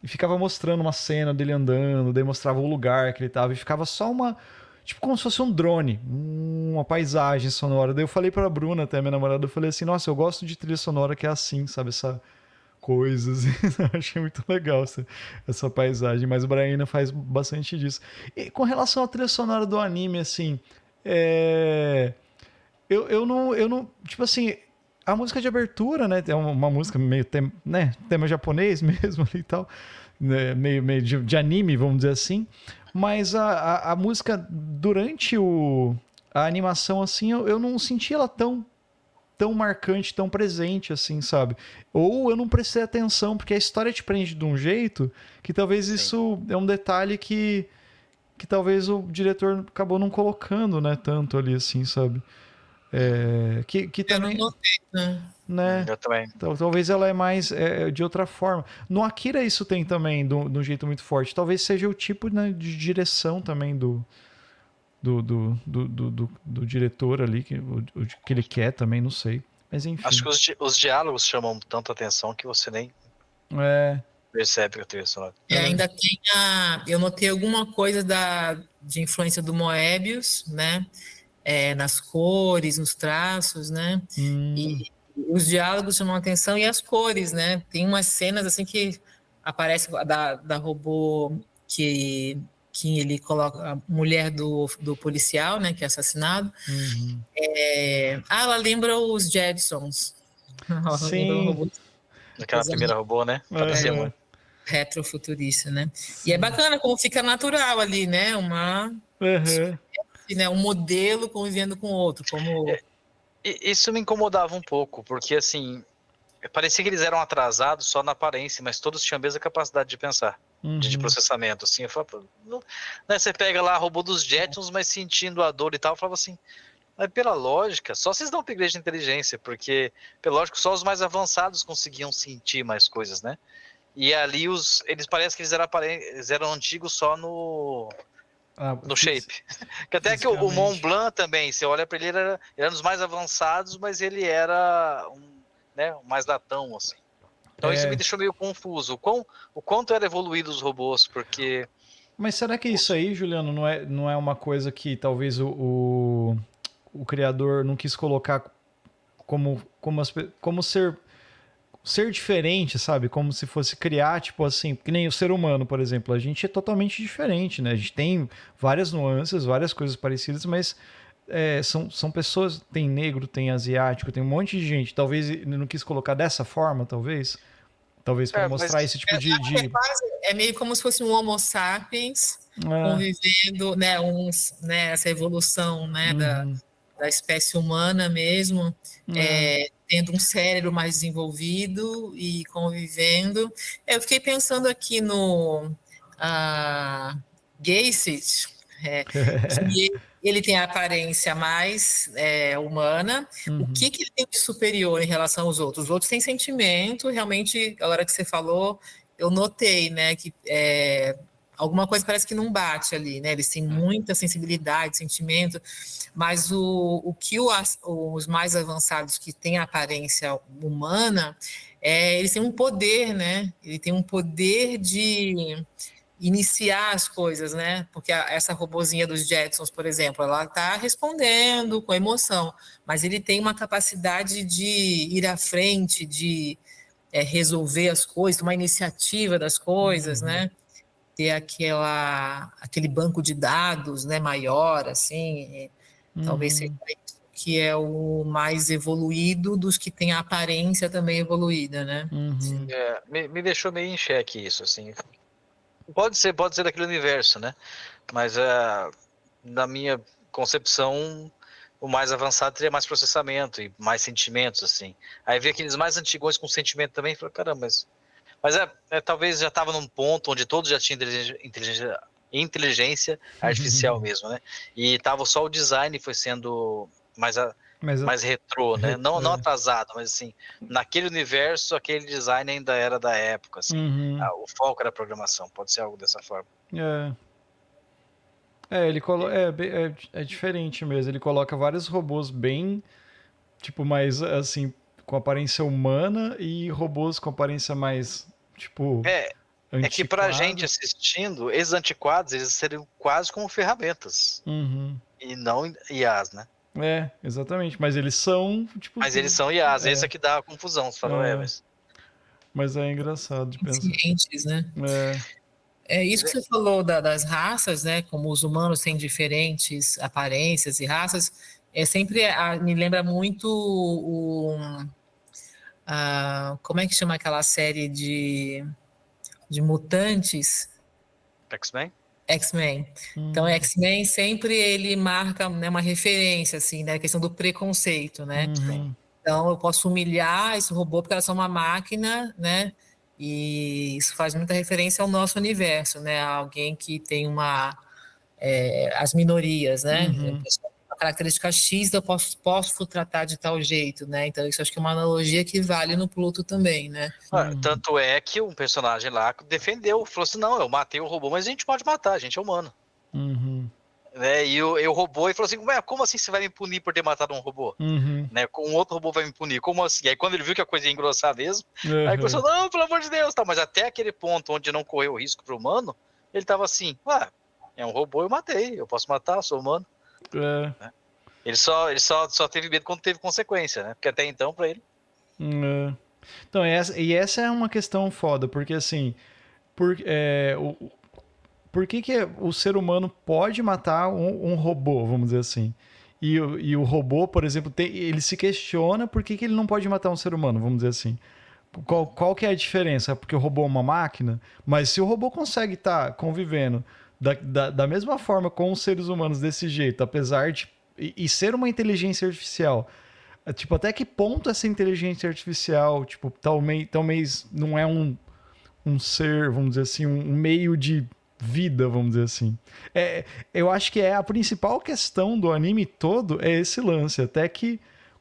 ficava mostrando uma cena dele andando, daí mostrava o lugar que ele tava, e ficava só tipo como se fosse um drone, uma paisagem sonora. Daí eu falei pra Bruna, até minha namorada, eu falei assim, nossa, eu gosto de trilha sonora que é assim, sabe, essa coisa, assim. Eu achei muito legal essa paisagem, mas o Brian faz bastante disso. E com relação à trilha sonora do anime, assim, eu não, tipo assim, a música de abertura, né, é uma música meio tema japonês mesmo ali e tal, né, meio de anime, vamos dizer assim, mas a música durante a animação, assim, eu não senti ela tão marcante, tão presente, assim, sabe? Ou eu não prestei atenção, porque a história te prende de um jeito que talvez isso é um detalhe que talvez o diretor acabou não colocando, né, tanto ali, assim, sabe? Que também... Eu não notei, né? Eu também. Talvez ela é mais de outra forma. No Akira isso tem também, de um jeito muito forte. Talvez seja o tipo, né, de direção também do diretor ali, que ele quer também, não sei. Mas enfim. Acho que os diálogos chamam tanta atenção que você nem percebe que a trilha sonora. E ainda tem eu notei alguma coisa de influência do Moebius, né? Nas cores, nos traços, né? E os diálogos chamam a atenção e as cores, né? Tem umas cenas assim que aparece da robô que ele coloca a mulher do policial, né, que é assassinado. Uhum. Ela lembra os Jetsons. Ela lembra um Sim. robô Aquela primeira robô, né? Parecia Aham. muito. retrofuturista, né? E é Sim. bacana como fica natural ali, né? Aham. Né, um modelo convivendo com outro, como Isso me incomodava um pouco, porque assim, parecia que eles eram atrasados só na aparência, mas todos tinham a mesma capacidade de pensar, de Uhum. processamento. Assim, eu falava, né, você pega lá robô dos Jetsons, mas sentindo a dor e tal, eu falava assim, mas pela lógica, só vocês dão upgrade de inteligência, porque, pela lógica, só os mais avançados conseguiam sentir mais coisas, né? E ali eles parecem que eles eram antigos só no Ah, shape. Que até que o Mont fisicamente. Blanc também, você olha para ele, ele era um dos mais avançados, mas ele era um mais latão, assim. Então isso me É. deixou meio confuso. O quanto era evoluído os robôs, porque Mas será que isso aí, Juliano, não é uma coisa que talvez o criador não quis colocar como ser diferente, sabe? Como se fosse criar, tipo assim, que nem o ser humano, por exemplo. A gente é totalmente diferente, né? A gente tem várias nuances, várias coisas parecidas, mas são pessoas. Tem negro, tem asiático, tem um monte de gente. Talvez ele não quis colocar dessa forma, talvez. Talvez para mas mostrar esse tipo é meio como se fosse um Homo sapiens É, convivendo, né, essa evolução, né, uhum, da espécie humana mesmo, é. tendo um cérebro mais desenvolvido e convivendo. Eu fiquei pensando aqui no Gacy, que ele tem a aparência mais humana. O Uhum, que ele tem de superior em relação aos outros? Os outros têm sentimento, realmente, a hora que você falou, eu notei, né, que alguma coisa parece que não bate ali, né? Eles têm muita sensibilidade, sentimento, mas o que os mais avançados que têm a aparência humana, eles têm um poder, né? Ele tem um poder de iniciar as coisas, né? Porque essa robozinha dos Jetsons, por exemplo, ela está respondendo com emoção, mas ele tem uma capacidade de ir à frente, de resolver as coisas, tomar iniciativa das coisas, uhum, né? Ter aquele banco de dados, né, maior, assim, talvez seja uhum, isso que é o mais evoluído dos que têm a aparência também evoluída, né? uhum, me deixou meio em xeque isso, assim. Pode ser daquele universo, né? Mas na minha concepção, o mais avançado teria mais processamento e mais sentimentos, assim. Aí vi aqueles mais antigos com sentimento também, e falei, caramba, mas talvez já estava num ponto onde todos já tinham inteligência artificial mesmo, né? E tava só o design foi sendo mais, mas mais retrô, né? Não é, atrasado, mas assim, naquele universo, aquele design ainda era da época, assim. uhum, O foco era a programação, pode ser algo dessa forma. é. Ele é diferente mesmo. Ele coloca vários robôs bem, tipo, mais assim, com aparência humana e robôs com aparência mais, tipo, É, é que pra gente antiquada. assistindo, esses antiquados, eles seriam quase como ferramentas, Uhum. e não IAs, né? Exatamente. Mas eles são, tipo, Mas eles são IAs, esse é é, que dá a confusão. Você falou, é, mas mas é engraçado de pensar. Conscientes, né? É, É isso que você falou das raças, né? Como os humanos têm diferentes aparências e raças, me lembra muito como é que chama aquela série de mutantes? X-Men? X-Men. Então, hum, X-Men sempre ele marca, né, uma referência, assim, né? A questão do preconceito, né? Sim. uhum, Então, eu posso humilhar esse robô porque elas são uma máquina, né? E isso faz muita referência ao nosso universo, né? A alguém que tem as minorias, né? A uhum, pessoa tem uma característica X, eu posso tratar de tal jeito, né? Então, isso acho que é uma analogia que vale no Pluto também, né? uhum, Tanto é que um personagem lá defendeu, falou assim: não, eu matei o robô, mas a gente pode matar, a gente é humano. uhum, Né? E o robô e falou assim: ué, como assim você vai me punir por ter matado um robô? uhum, Né? Com um outro robô vai me punir, como assim? Aí quando ele viu que a coisa ia engrossar mesmo, aí uhum. pensou: não, pelo amor de Deus, tá. Mas até aquele ponto onde não correu risco pro humano, ele tava assim: é um robô, eu matei, eu posso matar, eu sou humano. É, Né? Ele só teve medo quando teve consequência, né? Porque até então, pra ele. É. Então, essa é uma questão foda, porque assim, por que o ser humano pode matar um robô, vamos dizer assim? E o robô, por exemplo, ele se questiona por que ele não pode matar um ser humano, vamos dizer assim. Qual que é a diferença? É porque o robô é uma máquina? Mas se o robô consegue estar convivendo da mesma forma com os seres humanos desse jeito, apesar de e ser uma inteligência artificial, tipo, até que ponto essa inteligência artificial, tipo, talvez não é um ser, vamos dizer assim, um meio de vida, vamos dizer assim. Eu acho que a principal questão do anime todo é esse lance, até que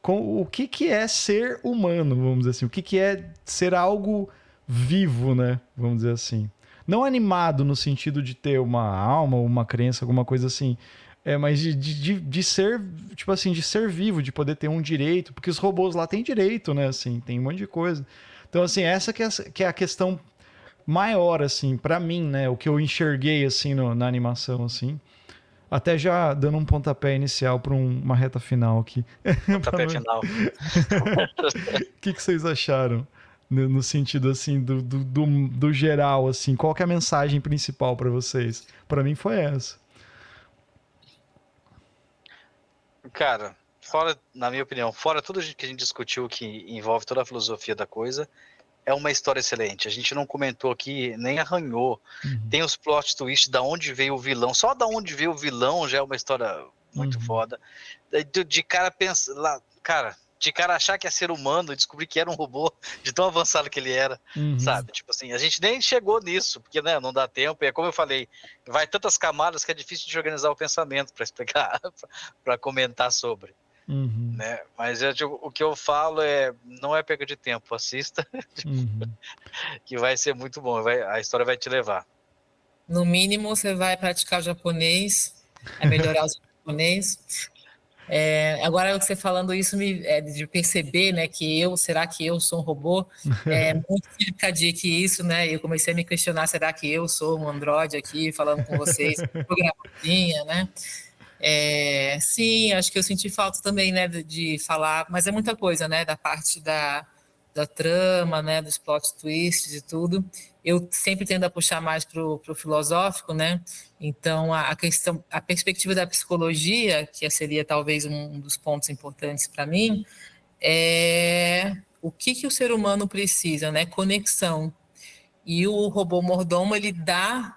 o que é ser humano, vamos dizer assim, o que é ser algo vivo, né, vamos dizer assim. Não animado no sentido de ter uma alma, uma crença, alguma coisa assim, mas de ser, tipo assim, de ser vivo, de poder ter um direito, porque os robôs lá têm direito, né, assim, tem um monte de coisa. Então, assim, essa que é a questão maior, assim, pra mim, né? O que eu enxerguei, assim, na animação, assim. Até já dando um pontapé inicial pra uma reta final aqui. Pontapé final. O que vocês acharam? No sentido, assim, do geral, assim. Qual que é a mensagem principal pra vocês? Pra mim foi essa. Cara, fora, na minha opinião, fora tudo que a gente discutiu que envolve toda a filosofia da coisa, é uma história excelente. A gente não comentou aqui, nem arranhou. Uhum. Tem os plot twists da onde veio o vilão. Só da onde veio o vilão já é uma história muito Uhum. foda. De cara pensar lá, cara, de cara achar que é ser humano e descobrir que era um robô, de tão avançado que ele era, Uhum. sabe? Tipo assim, a gente nem chegou nisso, porque né, não dá tempo. E é como eu falei, vai tantas camadas que é difícil de organizar o pensamento para explicar, para comentar sobre. Uhum. Né? Mas o que eu falo não é perda de tempo, assista, Uhum. que vai ser muito bom, a história vai te levar. No mínimo, você vai praticar o japonês, vai melhorar o japonês. Agora, você falando isso, de perceber, né, será que eu sou um robô? É muito Philip Dick isso, né? Eu comecei a me questionar, será que eu sou um androide aqui, falando com vocês, programadinha, né? Sim, acho que eu senti falta também, né, de falar, mas é muita coisa, né, da parte da trama, né, dos plot twists e tudo. Eu sempre tendo a puxar mais pro filosófico, né? Então a questão, a perspectiva da psicologia, que seria talvez um dos pontos importantes para mim, é o que o ser humano precisa, né? Conexão. E o robô mordomo ele dá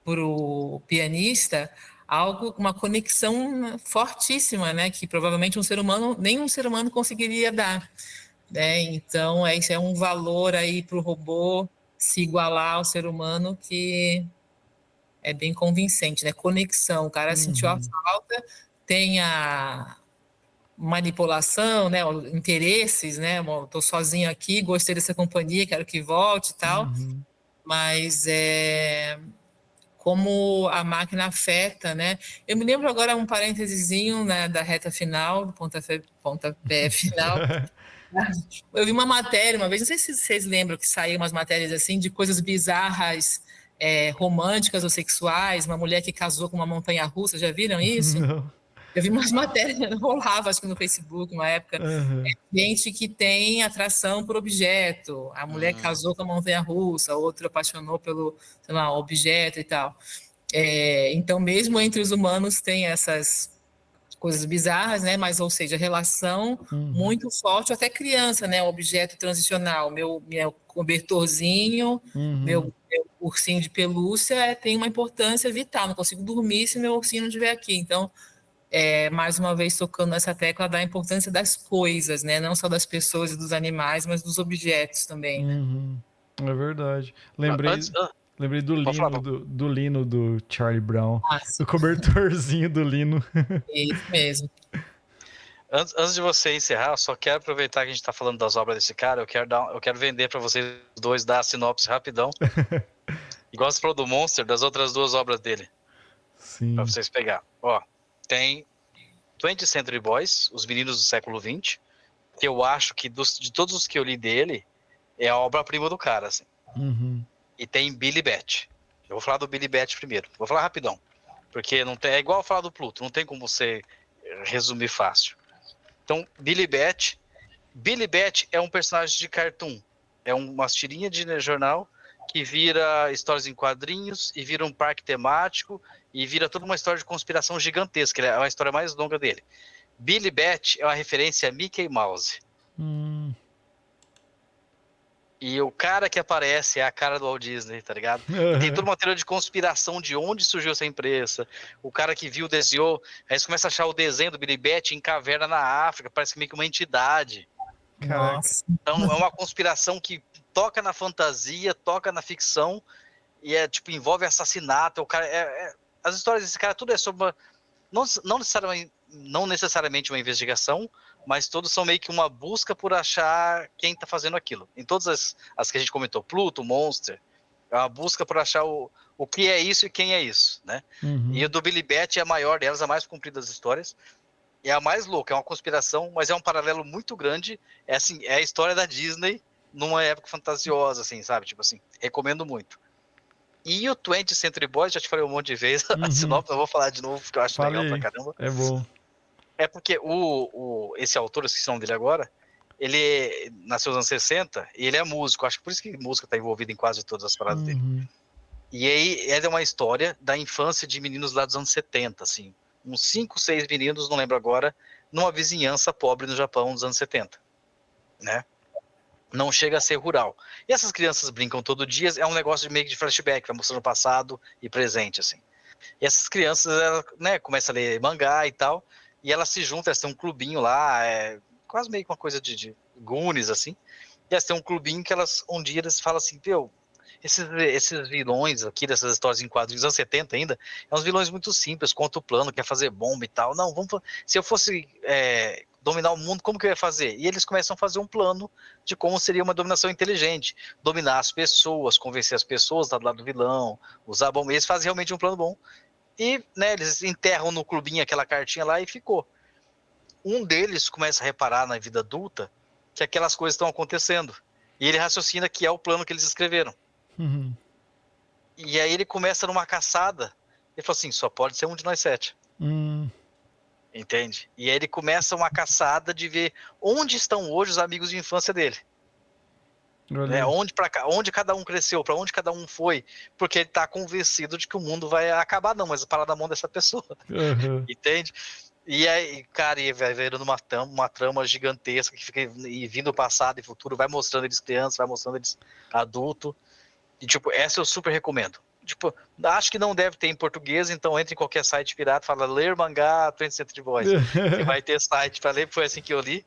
pro pianista algo, uma conexão fortíssima, né? Que provavelmente nenhum ser humano conseguiria dar, né? Então, isso é um valor aí para o robô se igualar ao ser humano que é bem convincente, né? Conexão, o cara sentiu a Uhum. falta, tem a manipulação, né? Interesses, né? Estou sozinho aqui, gostei dessa companhia, quero que volte e tal, Uhum. mas como a máquina afeta, né? Eu me lembro agora um parênteses, né, da reta final, do pontapé final. Eu vi uma matéria uma vez, não sei se vocês lembram que saíram umas matérias assim de coisas bizarras, românticas ou sexuais, uma mulher que casou com uma montanha-russa, já viram isso? Não. Eu vi umas matérias, rolava acho que no Facebook, uma época, Uhum. gente que tem atração por objeto, a mulher casou com a montanha-russa, outro apaixonou pelo, sei lá, objeto e tal. Então, mesmo entre os humanos tem essas coisas bizarras, né? Mas, ou seja, relação Uhum. muito forte, até criança, né? Objeto transicional, meu cobertorzinho, Uhum. meu ursinho de pelúcia tem uma importância vital. Não consigo dormir se meu ursinho não estiver aqui. Então, mais uma vez tocando nessa tecla da importância das coisas, né? Não só das pessoas e dos animais, mas dos objetos também, né? Uhum. É verdade. Antes, Lembrei pode falar, do Lino do Charlie Brown. Ah, Do sim, cobertorzinho do Lino. é isso mesmo. antes de você encerrar, eu só quero aproveitar que a gente está falando das obras desse cara, eu quero vender para vocês dois, dar a sinopse rapidão. Igual você falou do Monster, das outras duas obras dele, para Sim. vocês pegar. Ó, tem 20th Century Boys, Os Meninos do Século XX, que eu acho que de todos os que eu li dele, é a obra-prima do cara, assim. Uhum. E tem Billy Bat. Eu vou falar do Billy Bat primeiro. Vou falar rapidão. Porque não tem, é igual falar do Pluto, não tem como você resumir fácil. Então, Billy Bat Billy Bat é um personagem de cartoon. É umas tirinhas de jornal que vira histórias em quadrinhos e vira um parque temático e vira toda uma história de conspiração gigantesca. É a história mais longa dele. Billy Bat é uma referência a Mickey Mouse. E o cara que aparece é a cara do Walt Disney, tá ligado? E tem toda uma teoria de conspiração de onde surgiu essa empresa. O cara que viu, desenhou. Aí você começa a achar o desenho do Billy Bat em caverna na África, parece meio que uma entidade. Nossa. Então é uma conspiração que toca na fantasia, toca na ficção, e tipo, envolve assassinato. O cara, as histórias desse cara, tudo é sobre não necessariamente uma investigação, mas todos são meio que uma busca por achar quem tá fazendo aquilo. Em todas as que a gente comentou, Pluto, Monster, é uma busca por achar o que é isso e quem é isso, né? E o do Billy Bat é a maior delas, a mais comprida das histórias, e é a mais louca, é uma conspiração, mas é um paralelo muito grande, assim, é a história da Disney numa época fantasiosa, assim, sabe? Tipo assim, recomendo muito. E o 20th Century Boys, já te falei um monte de vezes, a sinopse eu vou falar de novo, porque eu acho legal pra caramba. É bom. É porque esse autor, eu esqueci o nome dele agora, ele nasceu nos anos 60 e ele é músico, acho que por isso que música tá envolvida em quase todas as paradas dele. E aí é uma história da infância de meninos lá dos anos 70, assim, uns 5, 6 meninos, não lembro agora, numa vizinhança pobre no Japão dos anos 70, né? Não chega a ser rural. E essas crianças brincam todo dia, é um negócio meio que de flashback, vai mostrando passado e presente, assim. E essas crianças, elas, né, começam a ler mangá e tal, e elas se juntam, elas têm um clubinho lá, quase meio que uma coisa de Goonies, assim. E elas têm um clubinho que um dia eles falam assim, meu, esses vilões aqui, dessas histórias em quadrinhos, anos 70 ainda, é uns vilões muito simples, conta o plano, quer fazer bomba e tal. Não, se eu fosse dominar o mundo, como que eu ia fazer? E eles começam a fazer um plano de como seria uma dominação inteligente, dominar as pessoas, convencer as pessoas do lado do vilão, usar bomba. Eles fazem realmente um plano bom. E, né, eles enterram no clubinho aquela cartinha lá e ficou. Um deles começa a reparar na vida adulta que aquelas coisas estão acontecendo. E ele raciocina que é o plano que eles escreveram. E aí ele começa numa caçada. Ele fala assim, só pode ser um de nós 7. Entende? E aí ele começa uma caçada de ver onde estão hoje os amigos de infância dele. Né? Onde cada um cresceu, para onde cada um foi, porque ele tá convencido de que o mundo vai acabar, não, mas parar na mão dessa pessoa. Entende? E aí, cara, e vai virando uma trama gigantesca que fica vindo passado e futuro, vai mostrando eles crianças, vai mostrando eles adulto. E tipo, essa eu super recomendo. Tipo, acho que não deve ter em português, então entre em qualquer site pirata, fala ler mangá 20th Century Boys. Você vai ter site pra ler, foi assim que eu li.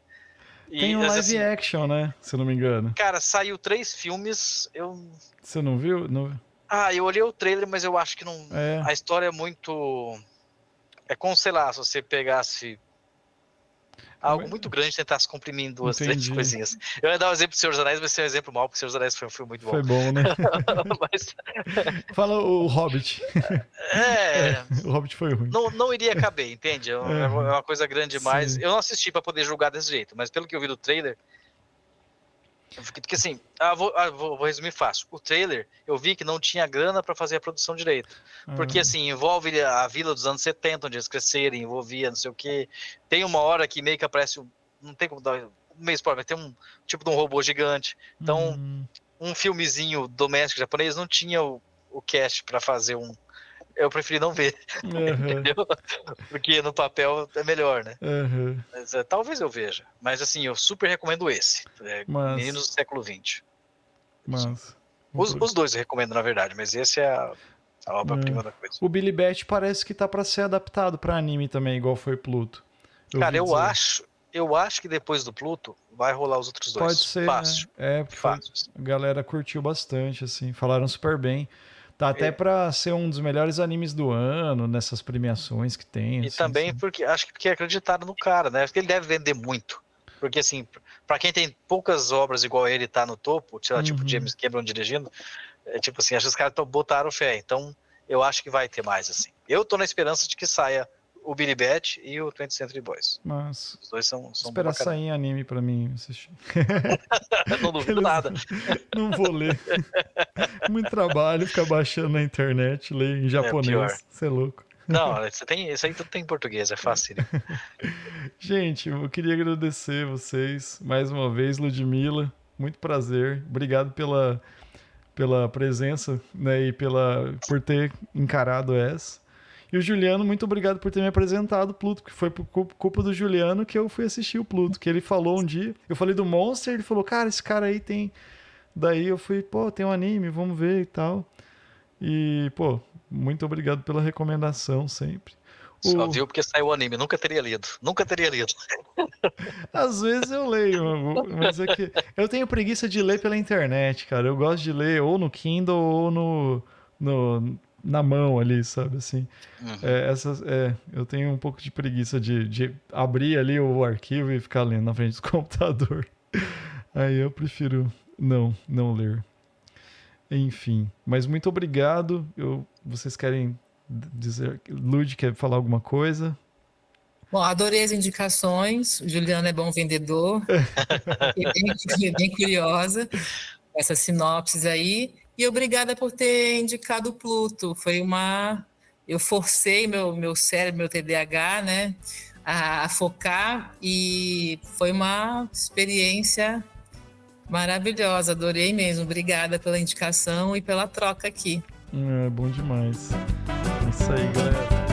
Tem um live action, né? Se eu não me engano. Cara, saiu 3 filmes. Você não viu? Não... eu olhei o trailer, mas eu acho que não. A história é muito. É como, sei lá, se você pegasse algo muito grande e tentasse comprimir em 2, 3 coisinhas. Eu ia dar um exemplo do Senhor dos Anéis, mas esse é um exemplo mau, porque o Senhor dos Anéis foi um filme muito bom. Foi bom, né? Mas... Fala o Hobbit. O Hobbit foi ruim. Não iria caber, entende? É uma coisa grande demais. Eu não assisti pra poder julgar desse jeito, mas pelo que eu vi do trailer, porque assim, vou resumir fácil. O trailer, eu vi que não tinha grana pra fazer a produção direito. Porque assim, envolve a vila dos anos 70, onde eles cresceram, envolvia não sei o quê. Tem uma hora que meio que aparece, não tem como dar meio spoiler, vai ter um tipo de um robô gigante. Então, um filmezinho doméstico japonês não tinha o cast pra fazer um. Eu preferi não ver, entendeu? Porque no papel é melhor, né? Mas, talvez eu veja. Mas assim, eu super recomendo esse. Meninos do século XX. Os dois eu recomendo, na verdade, mas esse é a obra-prima da coisa. O Billy Bat parece que tá pra ser adaptado pra anime também, igual foi Pluto. Cara, eu acho que depois do Pluto vai rolar os outros dois. Pode ser, fácil. Né? Porque fácil. A galera curtiu bastante, assim, falaram super bem. Tá até pra ser um dos melhores animes do ano, nessas premiações que tem. E assim, também porque acreditaram no cara, né? Porque ele deve vender muito. Porque assim, pra quem tem poucas obras igual ele tá no topo, sei lá, tipo James Cameron dirigindo, tipo assim, acho que os caras botaram fé. Então, eu acho que vai ter mais, assim. Eu tô na esperança de que saia o Billy Bat e o 20th Century Boys. Mas os dois são espera sair em anime pra mim assistir. Não duvido nada. Não vou ler. Muito trabalho ficar baixando na internet, ler em japonês. Você é louco. Não, isso aí tudo tem em português, é fácil. Gente, eu queria agradecer vocês mais uma vez, Ludmila. Muito prazer. Obrigado pela presença, né, e por ter encarado essa. E o Juliano, muito obrigado por ter me apresentado o Pluto, que foi por culpa do Juliano que eu fui assistir o Pluto, que ele falou um dia, eu falei do Monster, ele falou, cara, esse cara aí tem... Daí eu fui, pô, tem um anime, vamos ver e tal. E, pô, muito obrigado pela recomendação sempre. Só viu porque saiu o anime, nunca teria lido. Às vezes eu leio, mas é que eu tenho preguiça de ler pela internet, cara. Eu gosto de ler ou no Kindle ou na mão ali, sabe assim. Eu tenho um pouco de preguiça de abrir ali o arquivo e ficar lendo na frente do computador. Aí eu prefiro não ler. Enfim, mas muito obrigado. Vocês querem dizer... Lud, quer falar alguma coisa? Bom, adorei as indicações. O Juliano é bom vendedor. Fiquei bem curiosa com essas sinopses aí. E obrigada por ter indicado o Pluto. Eu forcei meu cérebro, meu TDAH, né, a focar, e foi uma experiência maravilhosa. Adorei mesmo. Obrigada pela indicação e pela troca aqui. É bom demais. É isso aí, galera.